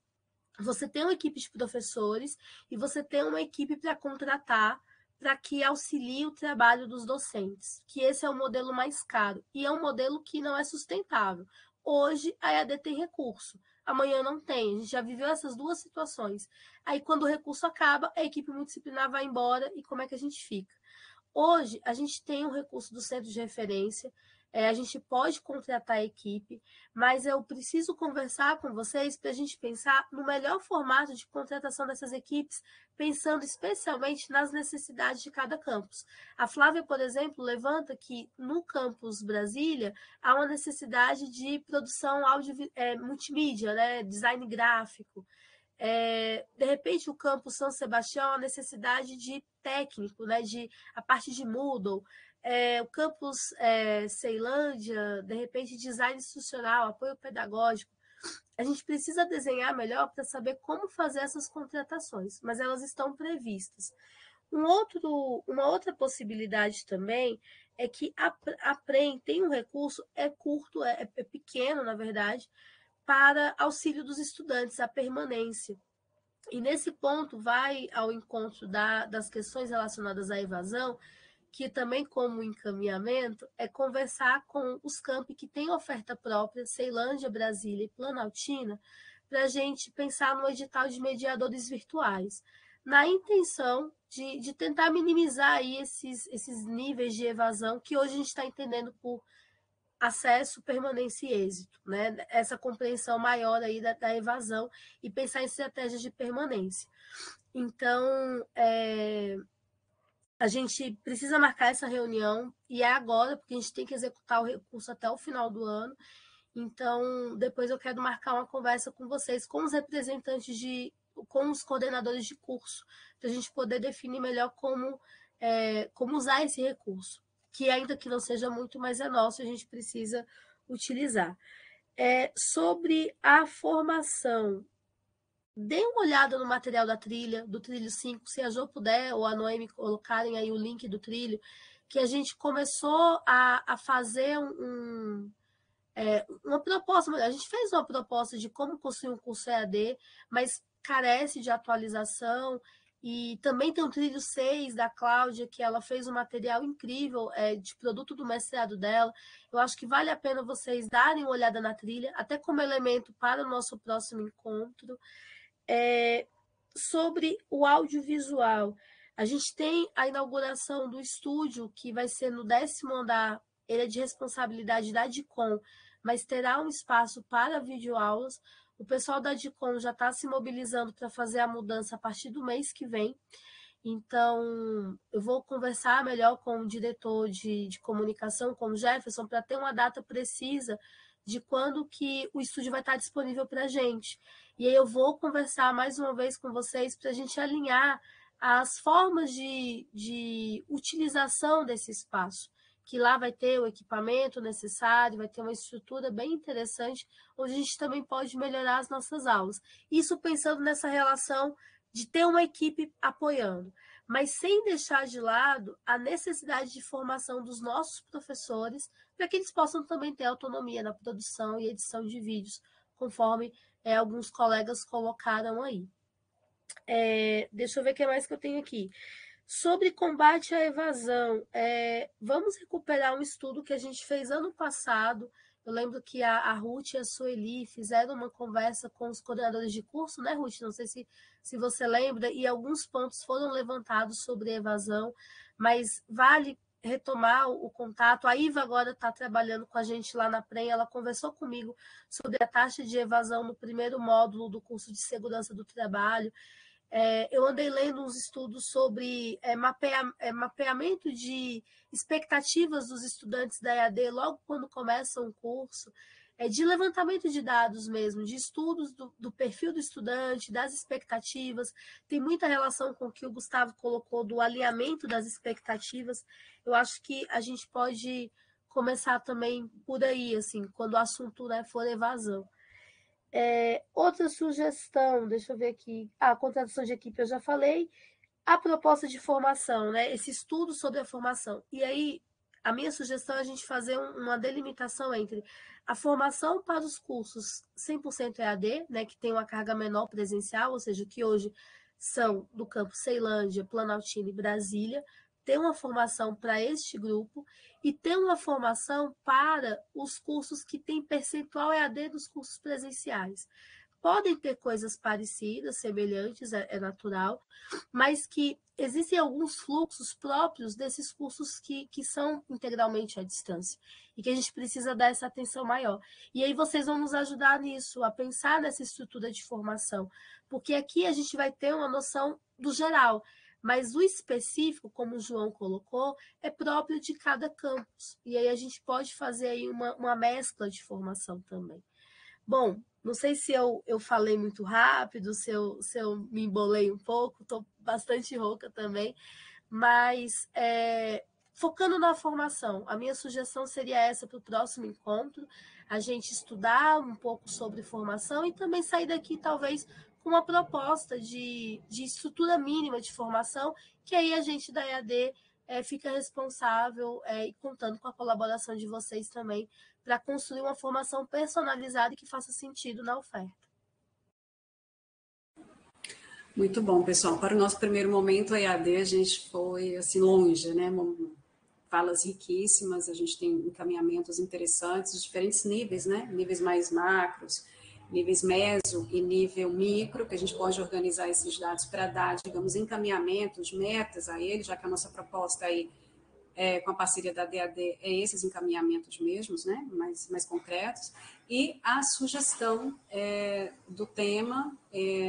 você tem uma equipe de professores e você tem uma equipe para contratar para que auxilie o trabalho dos docentes, que esse é o modelo mais caro e é um modelo que não é sustentável. Hoje a EAD tem recurso, amanhã não tem. A gente já viveu essas duas situações. Aí quando o recurso acaba, a equipe multidisciplinar vai embora e como é que a gente fica? Hoje, a gente tem um recurso do centro de referência, a gente pode contratar a equipe, mas eu preciso conversar com vocês para a gente pensar no melhor formato de contratação dessas equipes, pensando especialmente nas necessidades de cada campus. A Flávia, por exemplo, levanta que no campus Brasília há uma necessidade de produção multimídia, né, design gráfico. De repente, o campus São Sebastião, a necessidade de técnico, né, a parte de Moodle, o campus Ceilândia, de repente, design institucional, apoio pedagógico. A gente precisa desenhar melhor para saber como fazer essas contratações, mas elas estão previstas. Uma outra possibilidade também é que a PREM tem um recurso, curto, é pequeno, na verdade, para auxílio dos estudantes, a permanência. E nesse ponto vai ao encontro das questões relacionadas à evasão, que também como encaminhamento é conversar com os campi que têm oferta própria, Ceilândia, Brasília e Planaltina, para a gente pensar no edital de mediadores virtuais, na intenção de tentar minimizar aí esses níveis de evasão que hoje a gente está entendendo por acesso, permanência e êxito, né? Essa compreensão maior aí da evasão e pensar em estratégias de permanência. Então, a gente precisa marcar essa reunião e é agora, porque a gente tem que executar o recurso até o final do ano. Então, depois eu quero marcar uma conversa com vocês, com os representantes com os coordenadores de curso, para a gente poder definir melhor como usar esse recurso, que ainda que não seja muito, mas é nosso, a gente precisa utilizar. Sobre a formação, dê uma olhada no material da trilha, do Trilho 5, se a Jo puder, ou a Noemi colocarem aí o link do trilho, que a gente começou a fazer uma proposta, a gente fez uma proposta de como construir um curso EAD, mas carece de atualização, E também tem o Trilho 6 da Cláudia, que ela fez um material incrível de produto do mestrado dela. Eu acho que vale a pena vocês darem uma olhada na trilha, até como elemento para o nosso próximo encontro. Sobre o audiovisual, a gente tem a inauguração do estúdio, que vai ser no 10º andar, ele é de responsabilidade da DICOM, mas terá um espaço para videoaulas. O pessoal da DICOM já está se mobilizando para fazer a mudança a partir do mês que vem. Então, eu vou conversar melhor com o diretor de comunicação, com o Jefferson, para ter uma data precisa de quando que o estúdio vai estar disponível para a gente. E aí eu vou conversar mais uma vez com vocês para a gente alinhar as formas de utilização desse espaço, que lá vai ter o equipamento necessário, vai ter uma estrutura bem interessante, onde a gente também pode melhorar as nossas aulas. Isso pensando nessa relação de ter uma equipe apoiando, mas sem deixar de lado a necessidade de formação dos nossos professores, para que eles possam também ter autonomia na produção e edição de vídeos, conforme alguns colegas colocaram aí. Deixa eu ver o que mais que eu tenho aqui. Sobre combate à evasão, vamos recuperar um estudo que a gente fez ano passado. Eu lembro que a Ruth e a Sueli fizeram uma conversa com os coordenadores de curso, né, Ruth? Não sei se você lembra, e alguns pontos foram levantados sobre evasão, mas vale retomar o contato. A Iva agora está trabalhando com a gente lá na PREM, ela conversou comigo sobre a taxa de evasão no primeiro módulo do curso de segurança do trabalho. Eu andei lendo uns estudos sobre mapeamento de expectativas dos estudantes da EAD logo quando começam o curso, de levantamento de dados mesmo, de estudos do perfil do estudante, das expectativas. Tem muita relação com o que o Gustavo colocou do alinhamento das expectativas. Eu acho que a gente pode começar também por aí, assim, quando o assunto, né, for evasão. Outra sugestão, deixa eu ver aqui, a contratação de equipe eu já falei, a proposta de formação, né, esse estudo sobre a formação. E aí, a minha sugestão é a gente fazer uma delimitação entre a formação para os cursos 100% EAD, né, que tem uma carga menor presencial, ou seja, que hoje são do campus Ceilândia, Planaltina e Brasília, ter uma formação para este grupo e ter uma formação para os cursos que têm percentual EAD dos cursos presenciais. Podem ter coisas parecidas, semelhantes, é natural, mas que existem alguns fluxos próprios desses cursos que são integralmente à distância e que a gente precisa dar essa atenção maior. E aí vocês vão nos ajudar nisso, a pensar nessa estrutura de formação, porque aqui a gente vai ter uma noção do geral, mas o específico, como o João colocou, é próprio de cada campus. E aí a gente pode fazer aí uma mescla de formação também. Bom, não sei se eu falei muito rápido, se eu me embolei um pouco, estou bastante rouca também, mas focando na formação, a minha sugestão seria essa para o próximo encontro, a gente estudar um pouco sobre formação e também sair daqui, talvez, com uma proposta de estrutura mínima de formação, que aí a gente da EAD fica responsável e contando com a colaboração de vocês também para construir uma formação personalizada e que faça sentido na oferta. Muito bom, pessoal. Para o nosso primeiro momento, a EAD, a gente foi assim longe, né? Falas riquíssimas, a gente tem encaminhamentos interessantes, de diferentes níveis, né? Níveis mais macros, níveis meso e nível micro, que a gente pode organizar esses dados para dar, digamos, encaminhamentos, metas a eles, já que a nossa proposta aí, com a parceria da DAD, é esses encaminhamentos mesmos, né, mais concretos, e a sugestão do tema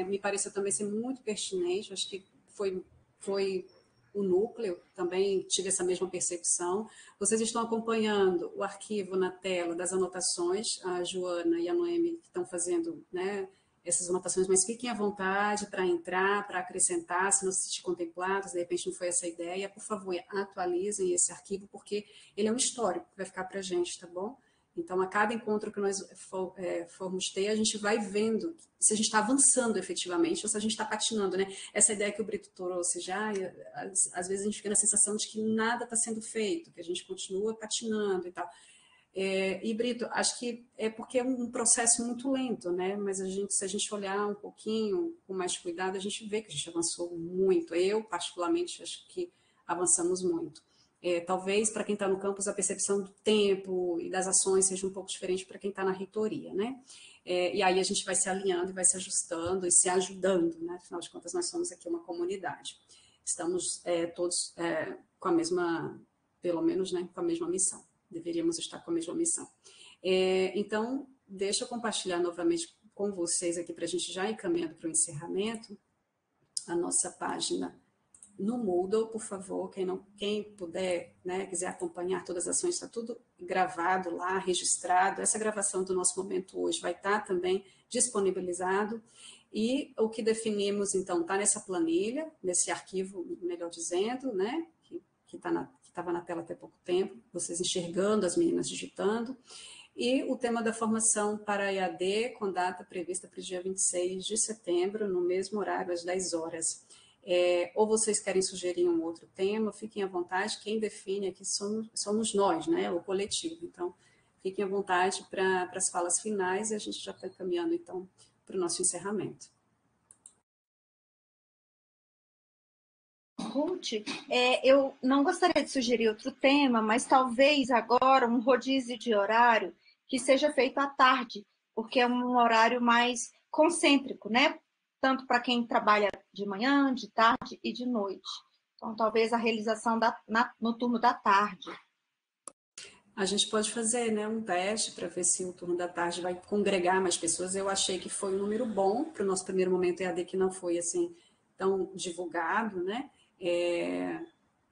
me pareceu também ser muito pertinente, acho que foi o núcleo, também tive essa mesma percepção. Vocês estão acompanhando o arquivo na tela das anotações, a Joana e a Noemi que estão fazendo, né, essas anotações, mas fiquem à vontade para entrar, para acrescentar, se não se sentir contemplados, de repente não foi essa a ideia, por favor, atualizem esse arquivo, porque ele é um histórico que vai ficar para a gente, tá bom? Então, a cada encontro que nós formos ter, a gente vai vendo se a gente está avançando efetivamente ou se a gente está patinando, né? Essa ideia que o Brito trouxe já, às vezes a gente fica na sensação de que nada está sendo feito, que a gente continua patinando e tal. E, Brito, acho que é porque é um processo muito lento, né? Mas se a gente olhar um pouquinho com mais cuidado, a gente vê que a gente avançou muito. Eu, particularmente, acho que avançamos muito. Talvez para quem está no campus a percepção do tempo e das ações seja um pouco diferente para quem está na reitoria, né? E aí a gente vai se alinhando e vai se ajustando e se ajudando, né? Afinal de contas, nós somos aqui uma comunidade. Estamos todos com a mesma, pelo menos, né, com a mesma missão. Deveríamos estar com a mesma missão. Então, deixa eu compartilhar novamente com vocês aqui para a gente já ir caminhando para o encerramento, a nossa página no Moodle, por favor, quem puder, né, quiser acompanhar todas as ações, está tudo gravado lá, registrado. Essa gravação do nosso momento hoje vai estar também disponibilizado. E o que definimos, então, está nessa planilha, nesse arquivo, melhor dizendo, né, que estava na tela até pouco tempo, vocês enxergando as meninas digitando. E o tema da formação para a EAD, com data prevista para o dia 26 de setembro, no mesmo horário, às 10 horas. Ou vocês querem sugerir um outro tema, fiquem à vontade, quem define aqui somos nós, né, o coletivo. Então, fiquem à vontade para as falas finais e a gente já está caminhando, então, para o nosso encerramento. Ruth, eu não gostaria de sugerir outro tema, mas talvez agora um rodízio de horário que seja feito à tarde, porque é um horário mais concêntrico, né? Tanto para quem trabalha de manhã, de tarde e de noite. Então, talvez a realização no turno da tarde. A gente pode fazer, né, um teste para ver se o turno da tarde vai congregar mais pessoas. Eu achei que foi um número bom para o nosso primeiro momento EAD, que não foi assim tão divulgado, né?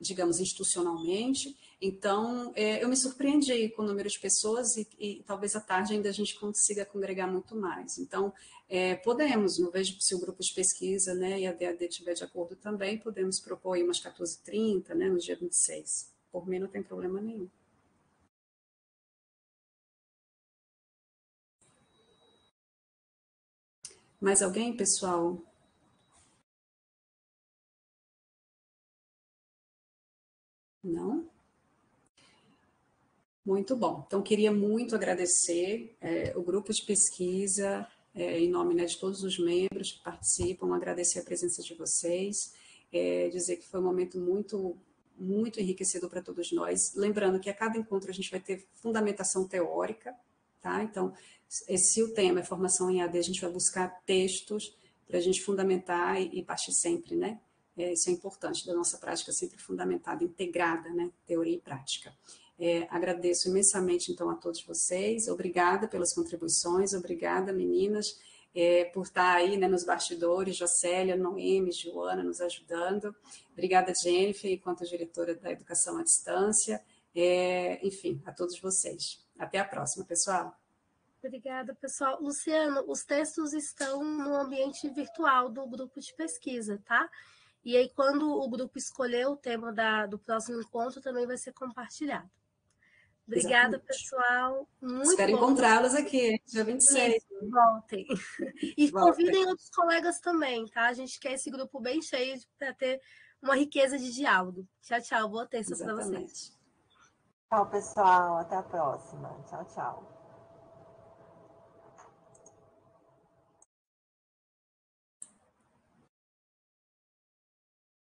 Digamos, institucionalmente. Então, eu me surpreendi com o número de pessoas e talvez à tarde ainda a gente consiga congregar muito mais. Então, podemos, não vejo se o grupo de pesquisa, né, e a DAD estiver de acordo também, podemos propor aí umas 14h30, né, no dia 26. Por mim não tem problema nenhum. Mais alguém, pessoal? Não? Muito bom. Então, queria muito agradecer o grupo de pesquisa, em nome, né, de todos os membros que participam, agradecer a presença de vocês, dizer que foi um momento muito, muito enriquecedor para todos nós. Lembrando que a cada encontro a gente vai ter fundamentação teórica, tá? Então, se o tema é formação em AD, a gente vai buscar textos para a gente fundamentar e partir sempre, né? Isso é importante, da nossa prática sempre fundamentada, integrada, né? Teoria e prática. Agradeço imensamente, então, a todos vocês. Obrigada pelas contribuições, obrigada, meninas, por estar aí, né, nos bastidores, Jocélia, Noemi, Joana, nos ajudando. Obrigada, Jennifer, enquanto diretora da Educação à Distância. Enfim, a todos vocês. Até a próxima, pessoal. Obrigada, pessoal. Luciano, os textos estão no ambiente virtual do grupo de pesquisa, tá? E aí, quando o grupo escolher o tema do próximo encontro, também vai ser compartilhado. Obrigada, Exatamente. Pessoal. Muito Espero bom. Encontrá-los aqui, dia 26. Isso, voltem. E convidem outros colegas também, tá? A gente quer esse grupo bem cheio para ter uma riqueza de diálogo. Tchau, tchau. Boa terça para vocês. Tchau, pessoal. Até a próxima. Tchau, tchau.